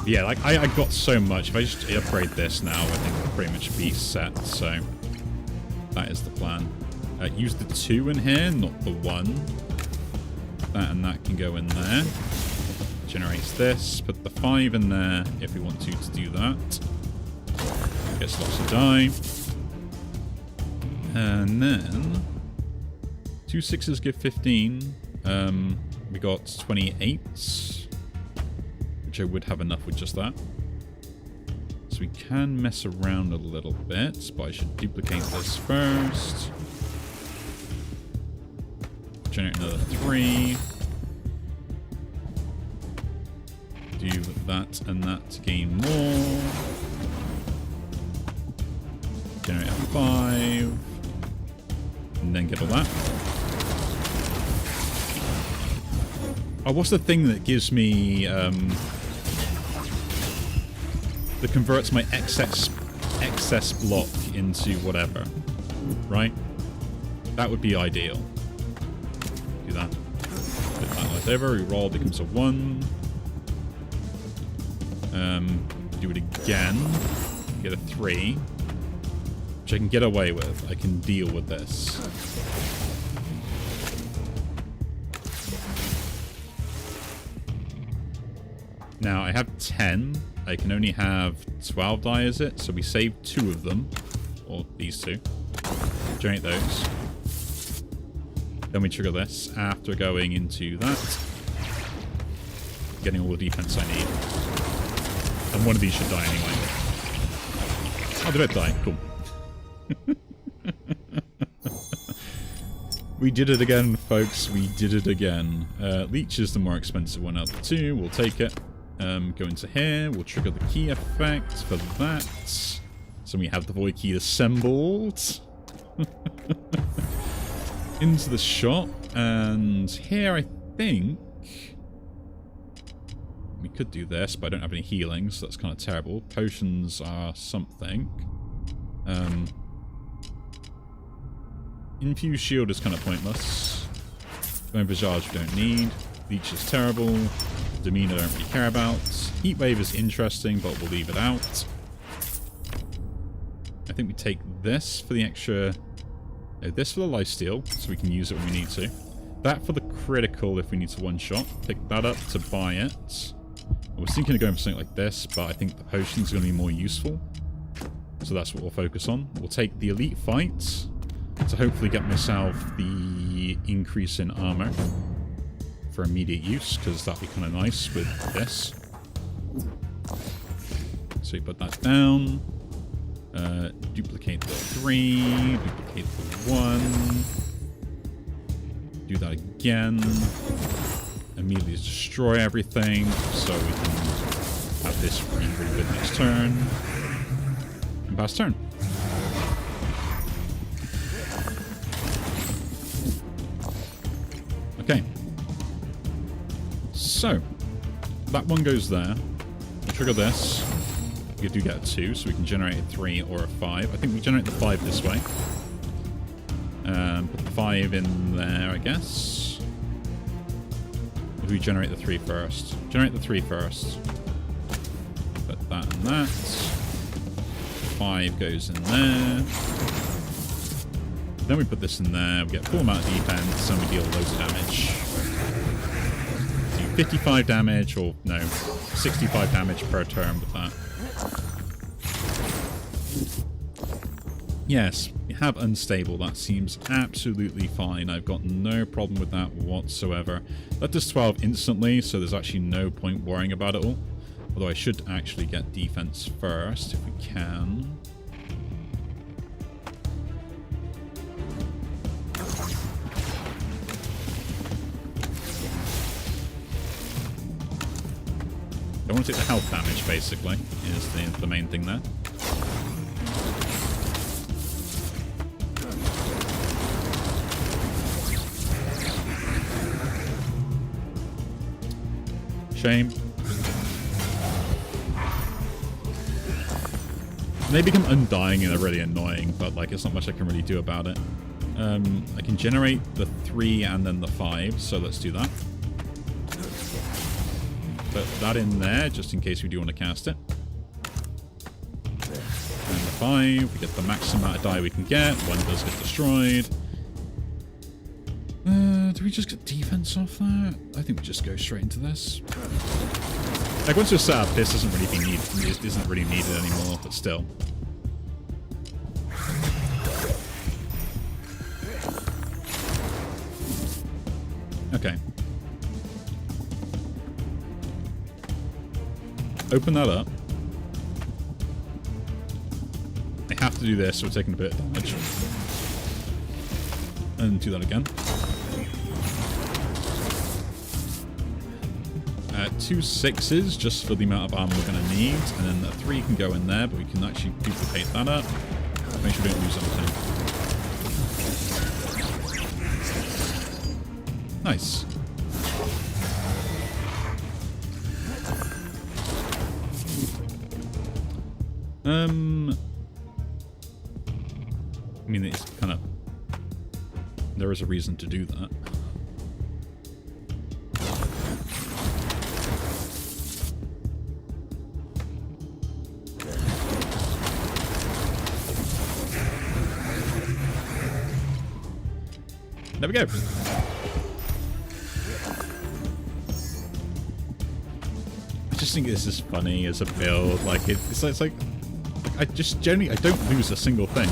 Yeah, like I got so much. If I just upgrade this now, I think it'll pretty much be set. So that is the plan. Use the 2 in here, not the 1. That and that can go in there. Generates this. Put the 5 in there if we want to do that. Gets lots of die. And then 2 6s give 15. We got 28. Which I would have enough with just that. So we can mess around a little bit, but I should duplicate this first. Generate another 3. Do that and that to gain more. Generate a 5. And then get all that. Oh, what's the thing that gives me, that converts my excess block into whatever, right? That would be ideal. Do that. Put that left over, reroll, becomes a 1. Do it again. Get a 3. Which I can get away with. I can deal with this. Now, I have 10. I can only have 12 die, is it? So we save 2 of them. Or these 2. Generate those. Then we trigger this after going into that. Getting all the defense I need. And one of these should die anyway. Oh, they both die. Cool. We did it again, folks. We did it again. Leech is the more expensive one out of the 2. We'll take it. Go into here. We'll trigger the key effect for that. So we have the void key assembled. Into the shop. And here I think we could do this, but I don't have any healing, so that's kind of terrible. Potions are something. Infused shield is kind of pointless. Bone Visage we don't need. Leech is terrible. Demeanor I don't really care about. Heat Wave is interesting, but we'll leave it out. I think we take this for the extra... No, this for the lifesteal, so we can use it when we need to. That for the critical if we need to one-shot. Pick that up to buy it. I was thinking of going for something like this, but I think the potions are going to be more useful. So that's what we'll focus on. We'll take the elite fight to hopefully get myself the increase in armor for immediate use, because that'd be kind of nice with this. So we put that down. Duplicate the 3. Duplicate the 1. Do that again. Immediately destroy everything, so we can have this really good next turn. And pass turn. Okay. So, that one goes there. We'll trigger this. We do get a 2, so we can generate a 3 or a 5. I think we generate the 5 this way. Put the 5 in there, I guess. Or do we generate the 3 first? Generate the 3 first. Put that and that. 5 goes in there. Then we put this in there. We get full amount of defense, and we deal loads of damage. Do 55 damage, or no, 65 damage per turn with that. Yes, we have unstable. That seems absolutely fine. I've got no problem with that whatsoever. That does 12 instantly, so there's actually no point worrying about it all. Although I should actually get defense first, if we can. I want to take the health damage, basically, is the main thing there. Shame. They become undying and they're really annoying, but like it's not much I can really do about it. I can generate the 3 and then the 5, so let's do that. Put that in there, just in case we do want to cast it. And the 5, we get the maximum amount of die we can get. 1 does get destroyed. Do we just get defense off that? I think we just go straight into this. Like once you're set up, this doesn't really be needed. It isn't really needed anymore, but still. Okay. Open that up. I have to do this, so we're taking a bit of damage. And do that again. 2 6s just for the amount of armor we're going to need, and then the 3 can go in there, but we can actually duplicate that up. Make sure we don't lose anything. Nice. I mean, it's kind of... There is a reason to do that. There we go. I just think this is funny as a build. Like it's like I just generally I don't lose a single thing,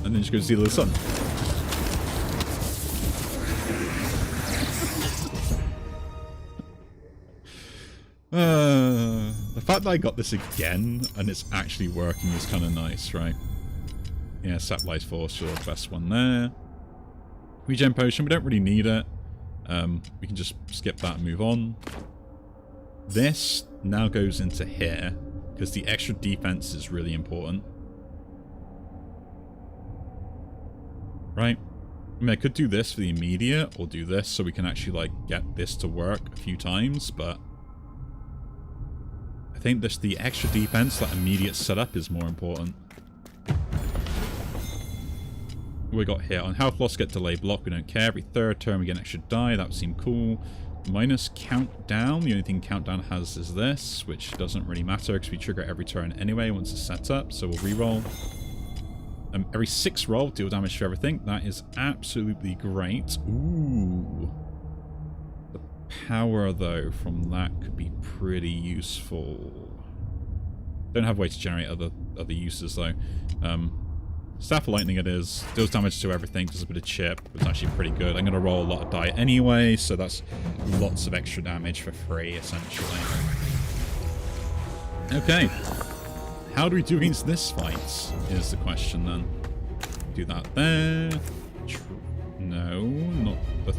and then just go steal the sun. The fact that I got this again and it's actually working is kind of nice, right? Yeah, Saplite's Force, you're the best one there. Regen Potion, we don't really need it. We can just skip that and move on. This now goes into here, because the extra defense is really important. Right? I mean, I could do this for the immediate, or do this so we can actually, like, get this to work a few times, but... I think this, the extra defense, that immediate setup is more important. We got here on health loss, get delay block, we don't care. Every third turn we get an extra die, that would seem cool. Minus countdown, the only thing countdown has is this, which doesn't really matter because we trigger every turn anyway once it's set up, so we'll reroll. Every 6 roll, deal damage to everything, that is absolutely great. Ooh. The power though from that could be pretty useful. Don't have a way to generate other uses though. Staff of Lightning it is. Deals damage to everything. Does a bit of chip. It's actually pretty good. I'm going to roll a lot of die anyway, so that's lots of extra damage for free, essentially. Okay. How do we do against this fight, is the question then. Do that there. No, not the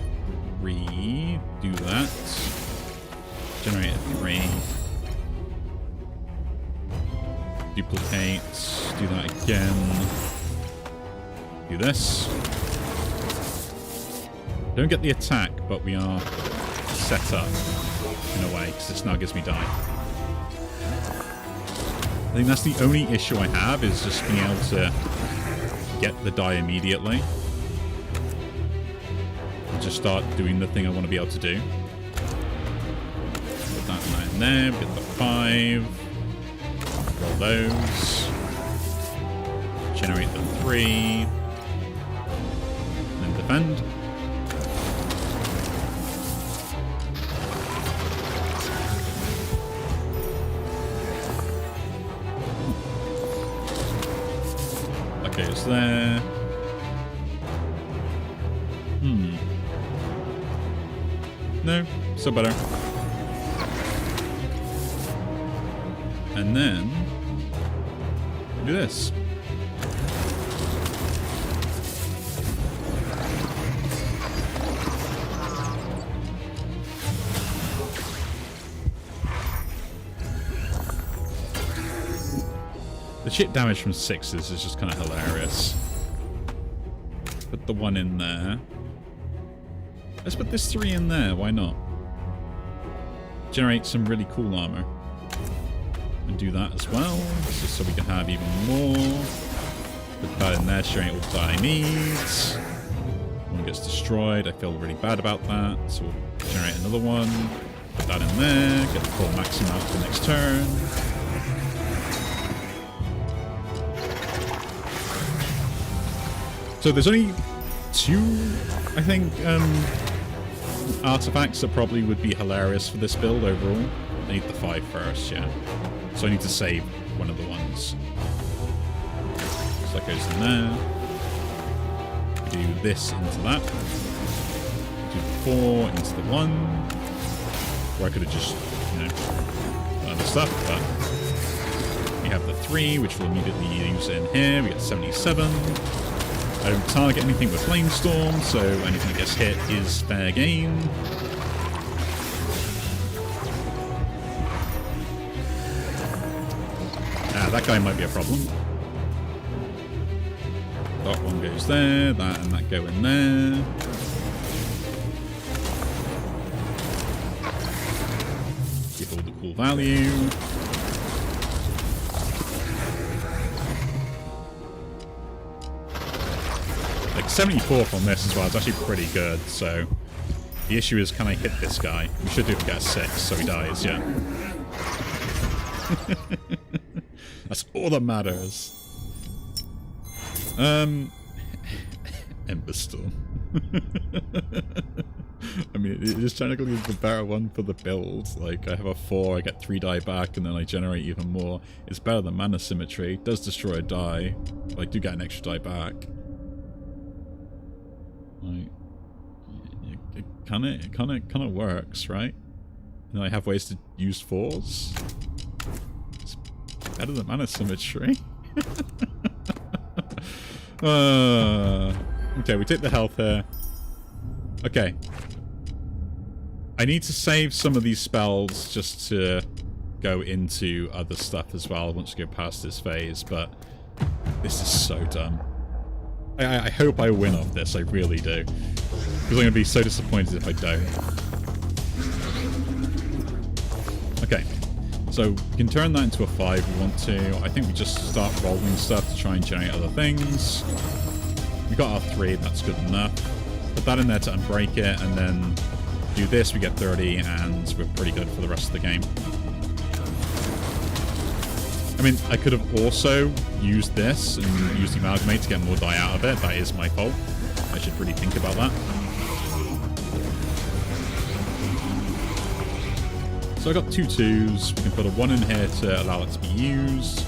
3. Do that. Generate a 3. Duplicate. Do that again. Do this. Don't get the attack, but we are set up in a way, because this now gives me die. I think that's the only issue I have, is just being able to get the die immediately. And just start doing the thing I want to be able to do. Put that in there, get the 5. Roll those. Generate the 3. Defend. That goes there. No, still better. And then do this. The chip damage from 6s is just kind of hilarious. Put the 1 in there. Let's put this 3 in there, why not? Generate some really cool armor. And do that as well, just so we can have even more. Put that in there, generate all the die I need. One gets destroyed, I feel really bad about that, so we'll generate another one. Put that in there, get the full maximum out for the next turn. So there's only 2, I think, artifacts that probably would be hilarious for this build overall. I need the 5 first, yeah. So I need to save one of the ones. So that goes in there. Do this into that. Do the 4 into the 1. Or I could have just, you know, done other stuff, but we have the 3, which we'll immediately use in here. We get 77. I don't target anything with Flamestorm, so anything that gets hit is fair game. That guy might be a problem. That one goes there, that and that go in there. Give all the cool value. 74th on this as well. It's actually pretty good, so... The issue is, can I hit this guy? We should do it get a 6, so he dies, yeah. That's all that matters. Ember Storm. I mean, it is technically the better one for the build. Like, I have a 4, I get 3 die back, and then I generate even more. It's better than Mana Symmetry. It does destroy a die, but I do get an extra die back. Like, it kind of works, right? And I have ways to use 4s. It's better than Mana Symmetry. Okay, we take the health here. Okay. I need to save some of these spells just to go into other stuff as well once we go past this phase, but this is so dumb. I hope I win off this, I really do. Because I'm going to be so disappointed if I don't. Okay. So we can turn that into a 5 if we want to. I think we just start rolling stuff to try and generate other things. We got our 3, that's good enough. Put that in there to unbreak it, and then do this, we get 30, and we're pretty good for the rest of the game. I mean, I could have also used this and used the Amalgamate to get more die out of it. That is my fault. I should really think about that. So I got 2 2s. We can put a 1 in here to allow it to be used.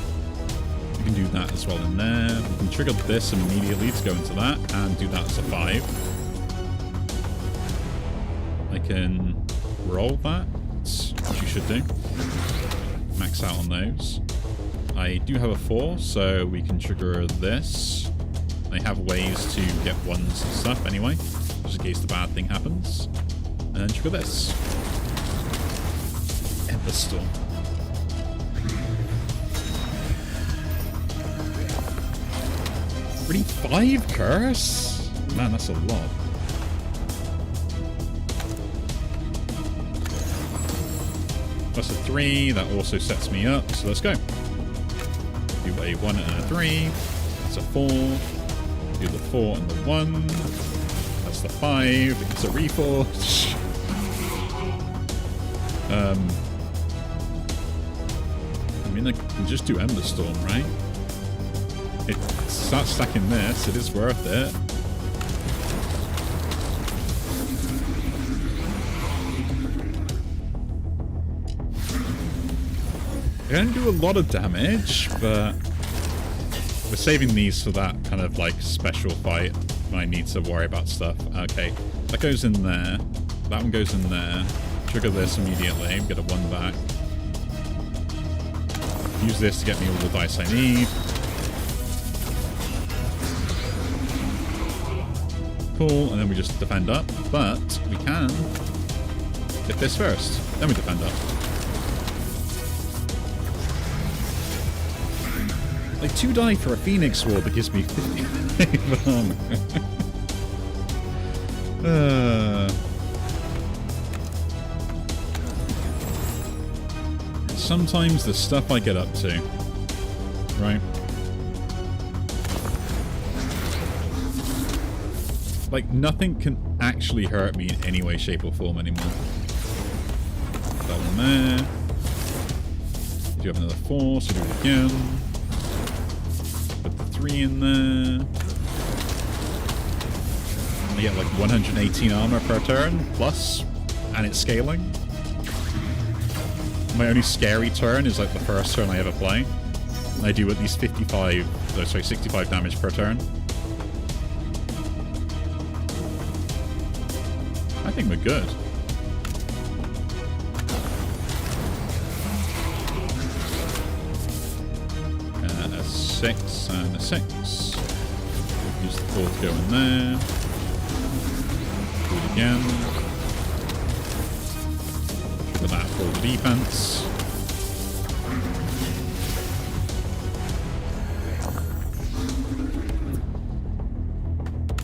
We can do that as well in there. We can trigger this immediately to go into that and do that as a 5. I can roll that, which you should do. Max out on those. I do have a 4, so we can trigger this. I have ways to get 1s and stuff anyway, just in case the bad thing happens. And then trigger this. Ember Storm. Really, 5 curse? Man, that's a lot. Plus a 3, that also sets me up, so let's go. Do a 1 and a 3, that's a 4. Do the 4 and the 1, that's the 5, it's a reforge. I mean, I can just do Ember Storm, right? It starts stacking this, it is worth it. They don't do a lot of damage, but we're saving these for that kind of like special fight when I need to worry about stuff. Okay, that goes in there. That one goes in there. Trigger this immediately. Get a 1 back. Use this to get me all the dice I need. Cool, and then we just defend up. But we can hit this first. Then we defend up. Like 2 die for a Phoenix Sword that gives me 55 armor. Sometimes the stuff I get up to, right? Like nothing can actually hurt me in any way, shape, or form anymore. That one there. We do have another 4, so do it again. 3 in there. I get like 118 armor per turn, plus, and it's scaling. My only scary turn is like the first turn I ever play. And I do at least 65 damage per turn. I think we're good. A 6 and a 6. Use the 4 to go in there. Do it again. Trigger that for the defense.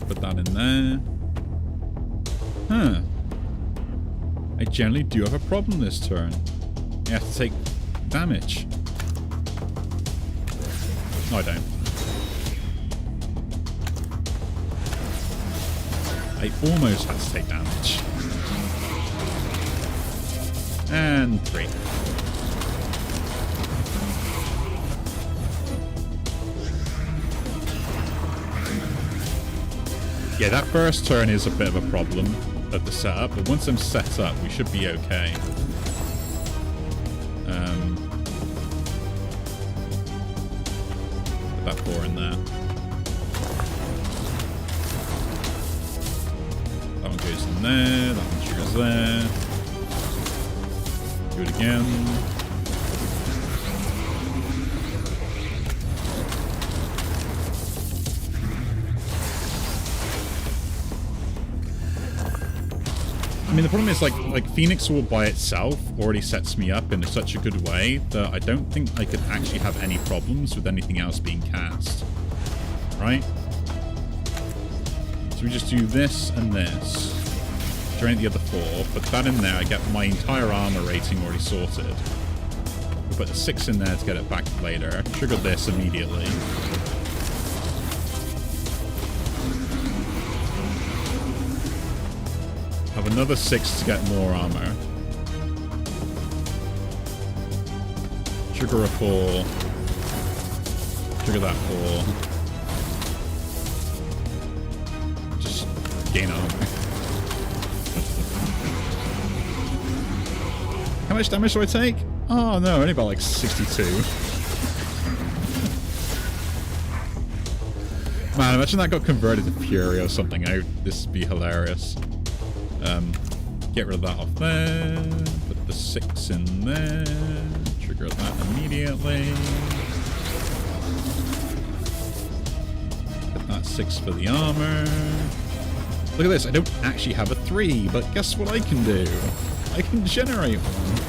Put that in there. Huh. I generally do have a problem this turn. You have to take damage. No, I don't. I almost had to take damage. And 3. Yeah, that first turn is a bit of a problem at the setup, but once I'm set up, we should be okay. Put that 4 in there. That one goes in there, that one triggers there. Do it again. I mean, the problem is, like Phoenix Ward by itself already sets me up in such a good way that I don't think I could actually have any problems with anything else being cast. Right? So we just do this and this. Drain the other 4. Put that in there. I get my entire armor rating already sorted. We'll put the 6 in there to get it back later. Trigger this immediately. Have another 6 to get more armor. Trigger a 4. Trigger that 4. Just gain armor. How much damage do I take? Oh no, only about like 62. Man, imagine that got converted to Fury or something. This would be hilarious. Get rid of that off there. Put the 6 in there. Trigger that immediately. Put that 6 for the armor. Look at this. I don't actually have a 3, but guess what I can do? I can generate one.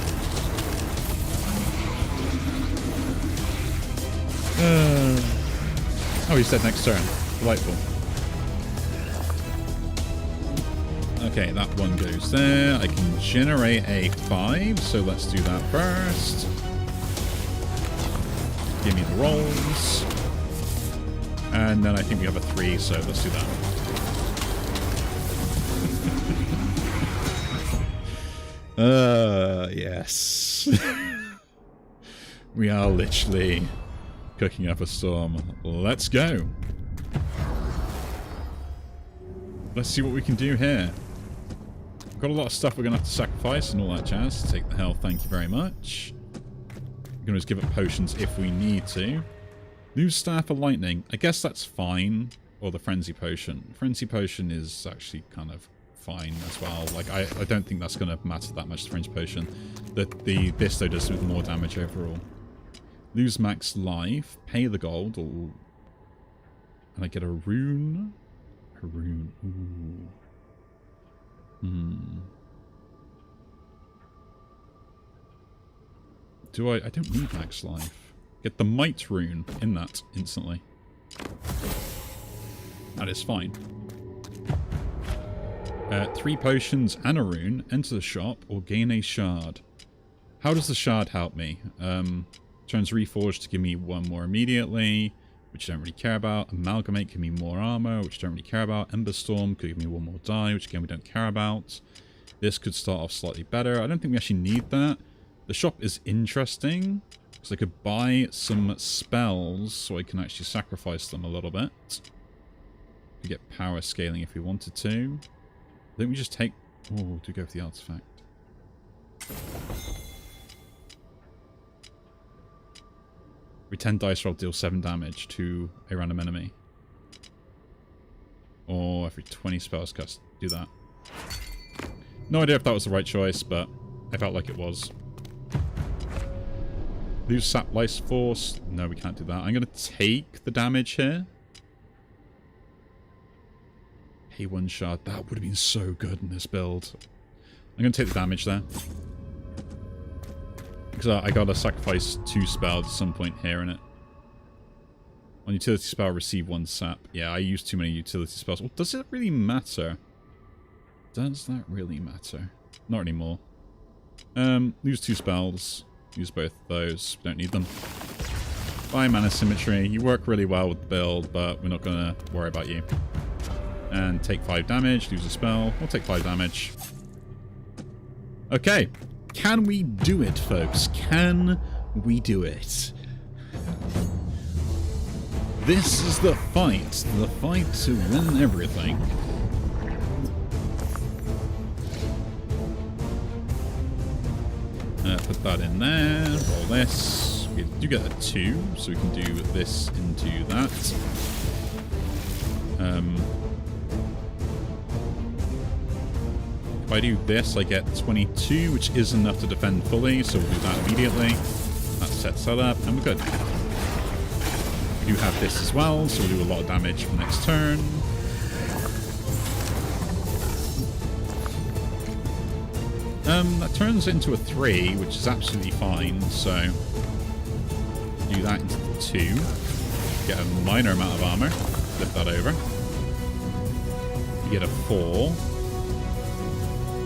Oh, he's dead next turn. Delightful. Okay, that one goes there. I can generate a 5, so let's do that first. Give me the rolls. And then I think we have a 3, so let's do that. Yes. We are literally cooking up a storm. Let's go. Let's see what we can do here. Got a lot of stuff we're going to have to sacrifice and all that jazz. Take the health, thank you very much. We're going to just give up potions if we need to. New Staff of Lightning. I guess that's fine. Or the Frenzy Potion. Frenzy Potion is actually kind of fine as well. Like, I don't think that's going to matter that much, the Frenzy Potion. This, though, does with more damage overall. Lose max life. Pay the gold. Ooh. And I get a rune. A rune. Ooh. Do I don't need max life. Get the might rune in that instantly. That is fine. 3 potions and a rune. Enter the shop or gain a shard. How does the shard help me? Turns Reforged to give me 1 more immediately, which I don't really care about. Amalgamate give me more armor, which I don't really care about. Ember Storm could give me 1 more die, which again we don't care about. This could start off slightly better. I don't think we actually need that. The shop is interesting, because I could buy some spells so I can actually sacrifice them a little bit. We get power scaling if we wanted to. I think we just take... Oh, do go for the artifact. Every 10 dice roll deals 7 damage to a random enemy. Or every 20 spells cast. Do that. No idea if that was the right choice, but I felt like it was. Lose Sap Life Force. No, we can't do that. I'm going to take the damage here. Hey, 1 shard. That would have been so good in this build. I'm going to take the damage there. Because I got to sacrifice 2 spells at some point here in it. On utility spell, receive 1 sap. Yeah, I use too many utility spells. Well, does it really matter? Does that really matter? Not anymore. Use 2 spells. Use both of those. Don't need them. Bye, Mana Symmetry. You work really well with the build, but we're not going to worry about you. and take 5 damage, lose a spell. We'll take 5 damage. Okay. Can we do it, folks? Can we do it? This is the fight to win everything. Put that in there, roll this. We do get a 2, so we can do this into that. If I do this, I get 22, which is enough to defend fully, so we'll do that immediately. That sets that up, and we're good. We do have this as well, so we'll do a lot of damage for next turn. That turns into a 3, which is absolutely fine, so do that into the 2. Get a minor amount of armor. Flip that over. You get a 4.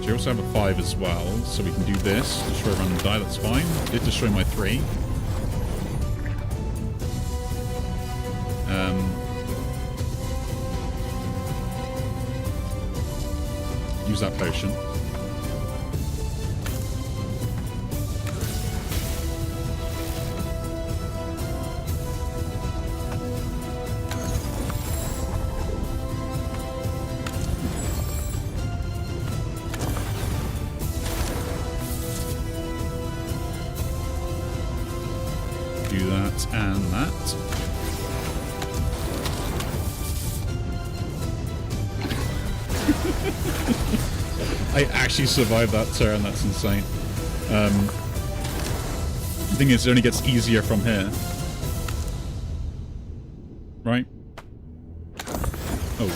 So you also have a 5 as well, so we can do this. Destroy, run, and die, that's fine. Did destroy my 3. Use that potion. Do that and that. I actually survived that turn, that's insane. The thing is, it only gets easier from here. Right? Oh.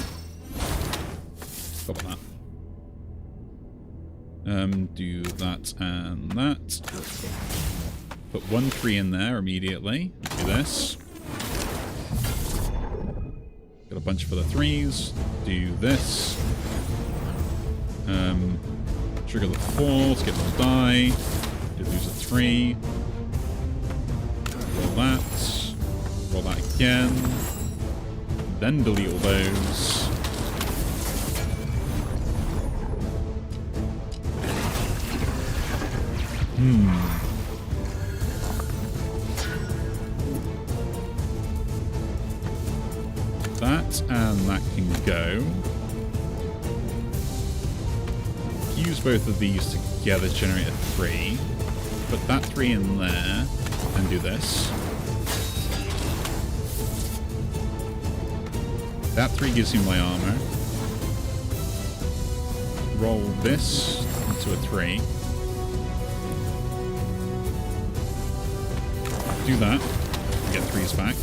Stop that. Do that and that. Put 1 3 in there immediately. Do this. Got a bunch for the 3s. Do this. Trigger the 4 to get more die. Did lose a 3. Roll that. Roll that again. Then delete all those. That and that can go. Use both of these together to generate a 3. Put that 3 in there and do this. That 3 gives me my armor. Roll this into a 3. Do that. Get 3s back.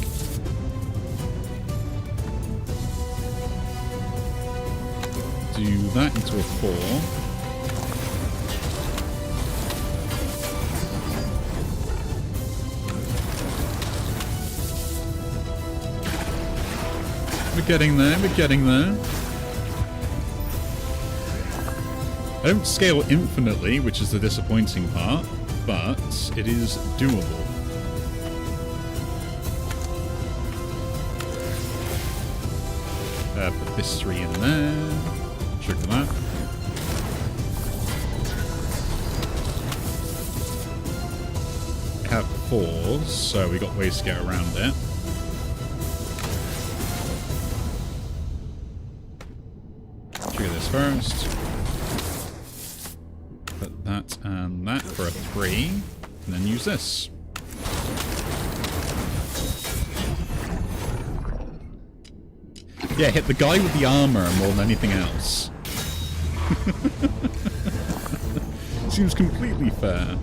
Do that into a 4. We're getting there, we're getting there. I don't scale infinitely, which is the disappointing part, but it is doable. Put this 3 in there. Trigger that. I have 4s, so we got ways to get around it. Trigger this first. Put that and that for a 3, and then use this. Yeah, hit the guy with the armor more than anything else. Seems completely fair.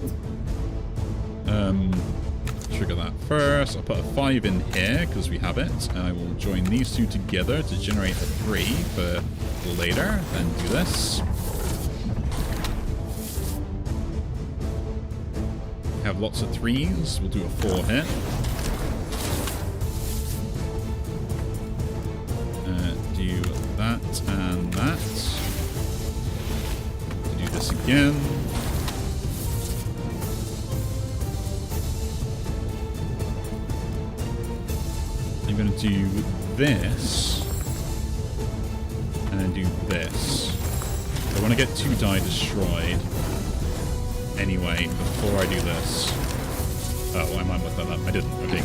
Trigger that first. I'll put a 5 in here because we have it. And I will join these 2 together to generate a 3 for later. Then do this. Have lots of 3s. We'll do a 4 hit. Do that and that. Do this again. I'm going to do this. then do this. I want to get 2 die destroyed anyway before I do this. Oh, I might look that up. I didn't. Okay.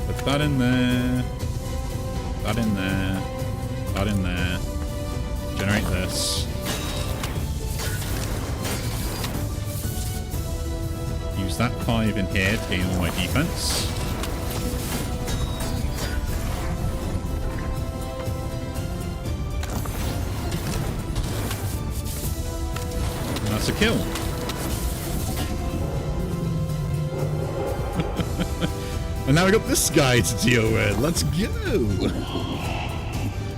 Put that in there. That in there. That in there. Generate this. Use that 5 in here to gain all my defense. And that's a kill. And now we got this guy to deal with. Let's go.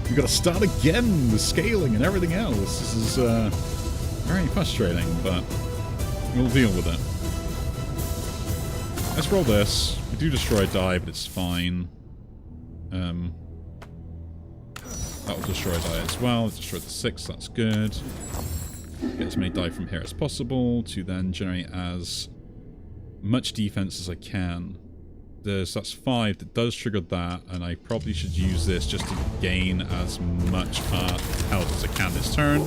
We gotta start again with scaling and everything else. This is very frustrating, but we'll deal with it. Let's roll this. We do destroy a die, but it's fine. That will destroy a die as well. Let's destroy the 6, that's good. Get as many die from here as possible to then generate as much defense as I can. That's 5 that does trigger that, and I probably should use this just to gain as much health as I can this turn.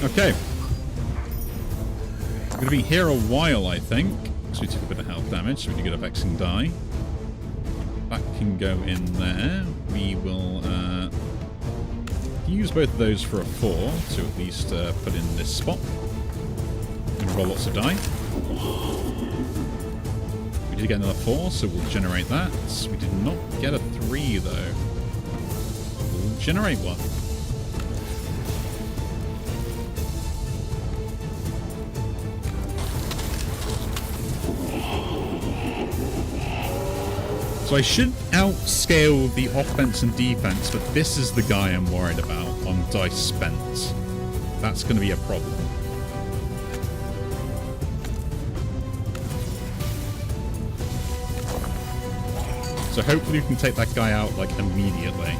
Okay. I'm going to be here a while, I think. So we took a bit of health damage, so we do get a vexing die. That can go in there. We will use both of those for a 4, to at least put in this spot. I'm going to roll lots of die. We did get another 4, so we'll generate that. We did not get a 3, though. We'll generate one. So I should outscale the offense and defense, but this is the guy I'm worried about on dice spent. That's going to be a problem. So hopefully we can take that guy out, like, immediately.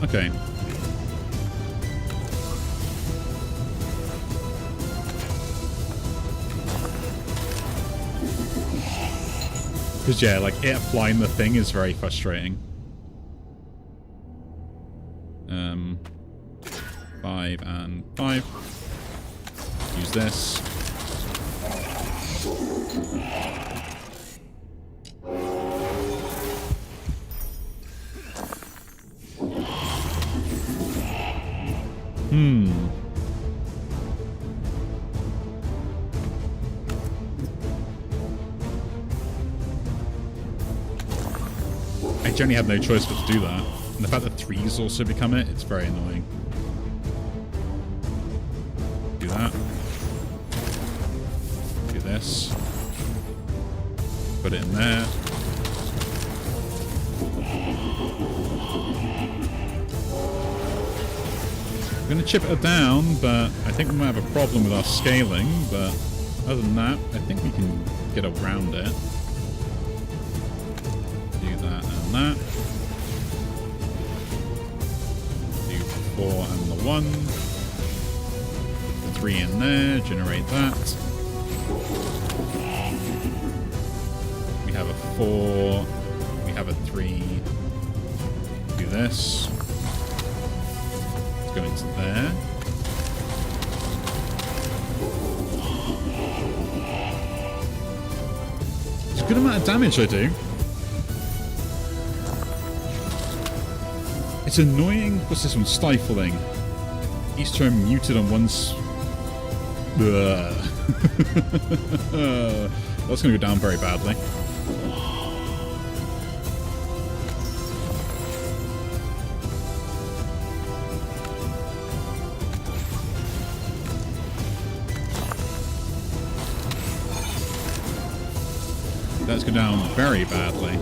Okay. Because, yeah, like, it applying the thing is very frustrating. 5 and 5. Use this. I generally have no choice but to do that. And the fact that 3s also become it, it's very annoying. Do that. Do this. Put it in there. I'm going to chip it down, but I think we might have a problem with our scaling, but other than that, I think we can get around it. Do that and that. Do 4 and the 1. The 3 in there, generate that. We have a 4, we have a 3. Do this. Go into there. It's a good amount of damage I do. It's annoying. What's this one? Stifling. Each turn muted on one's. That's going to go down very badly. Let's go down very badly.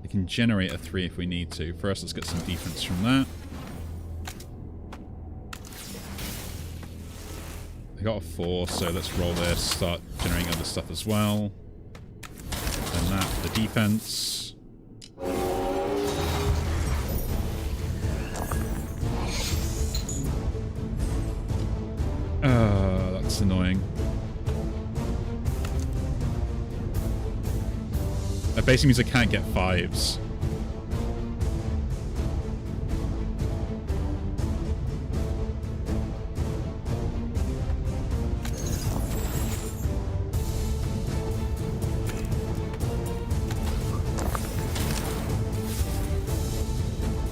We can generate a 3 if we need to. First, let's get some defense from that. I got a 4, so let's roll this, start generating other stuff as well. And that for the defense. That's annoying. That basically means I can't get 5s.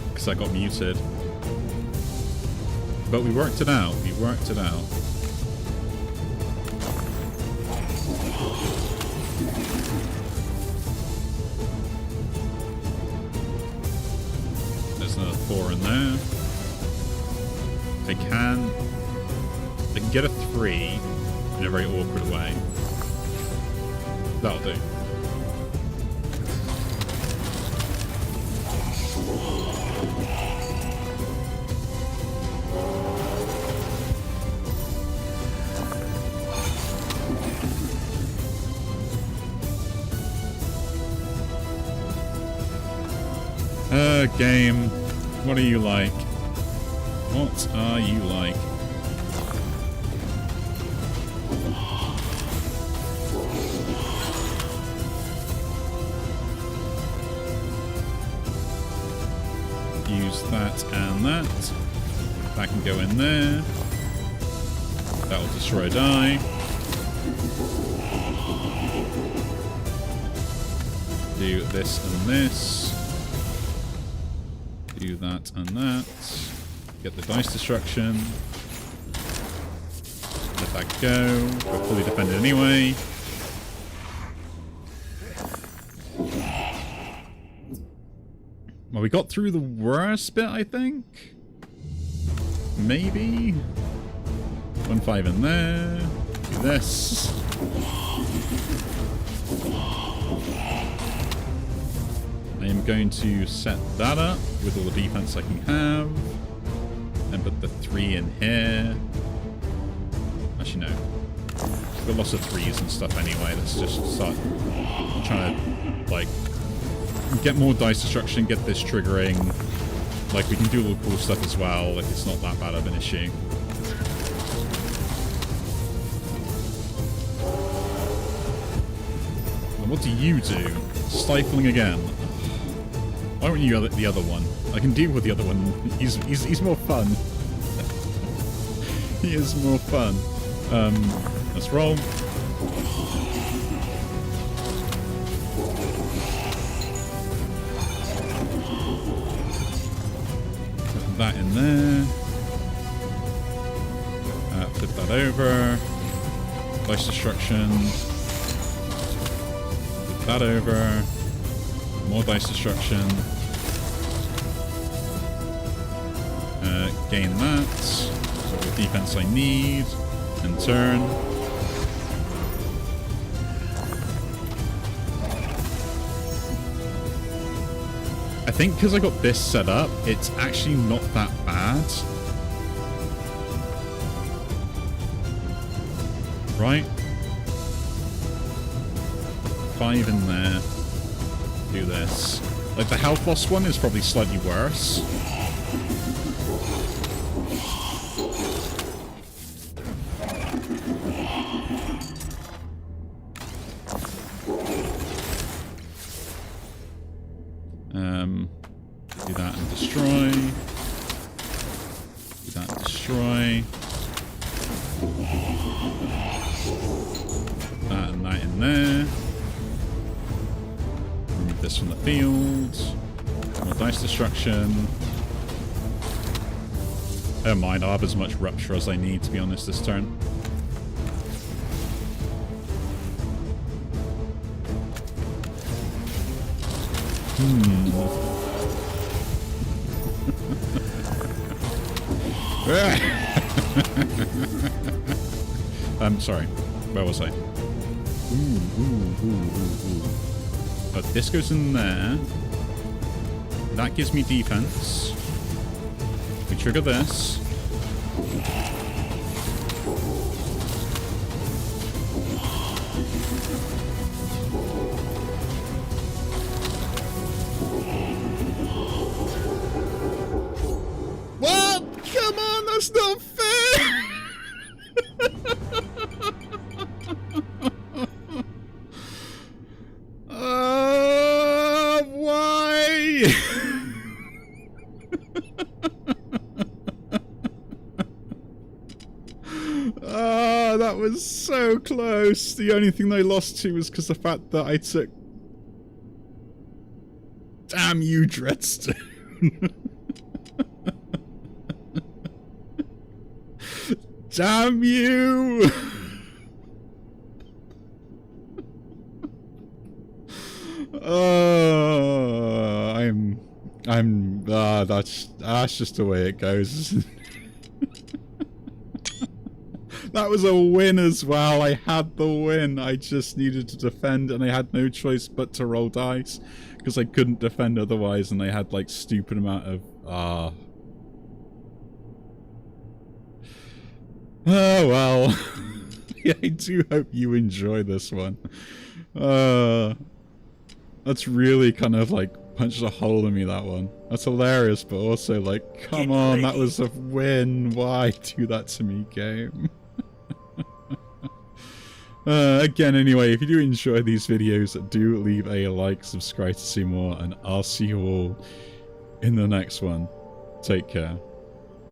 Because I got muted. But we worked it out. We worked it out. There's another 4 in there. I can get a 3 in a very awkward way. That'll do. Game, what are you like? What are you like? Use that and that. That can go in there. That will destroy a die. Do this and this. Do that and that. Get the dice destruction. Let that go. We're fully defended anyway. Well, we got through the worst bit, I think. Maybe. 1-5 in there. Do this. I am going to set that up with all the defense I can have. And put the 3 in here. Actually, no. We've got lots of 3s and stuff anyway. Let's just start trying to, like, get more dice destruction, get this triggering. Like, we can do all the cool stuff as well. Like, it's not that bad of an issue. And what do you do? Stifling again. Why don't you the other one? I can deal with the other one. He's more fun. He is more fun. Let's roll. Put that in there. Flip that over. Dice destruction. Flip that over. More dice destruction. Gain that. So the defense I need. And turn. I think because I got this set up, it's actually not that bad. Right? 5 in there. Do this. Like, the health loss one is probably slightly worse. Do that and destroy. Do that and destroy. That and that in there. Remove this from the field. More dice destruction. Never mind, I'll have as much rupture as I need, to be honest, this turn. Sorry. Where was I? Ooh. But this goes in there. That gives me defense. We trigger this. What? Come on, that's not fair! Why? That was so close. The only thing they lost to was because the fact that I took... Damn you, Dreadstone. Damn you! That's just the way it goes. That was a win as well. I had the win. I just needed to defend and I had no choice but to roll dice because I couldn't defend otherwise and I had like stupid amount of oh well. Yeah, I do hope you enjoy this one. That's really kind of like punched a hole in me, that one. That's hilarious, but also like, come on, that was a win. Why do that to me, game? Again, anyway, if you do enjoy these videos, do leave a like, subscribe to see more, and I'll see you all in the next one. Take care.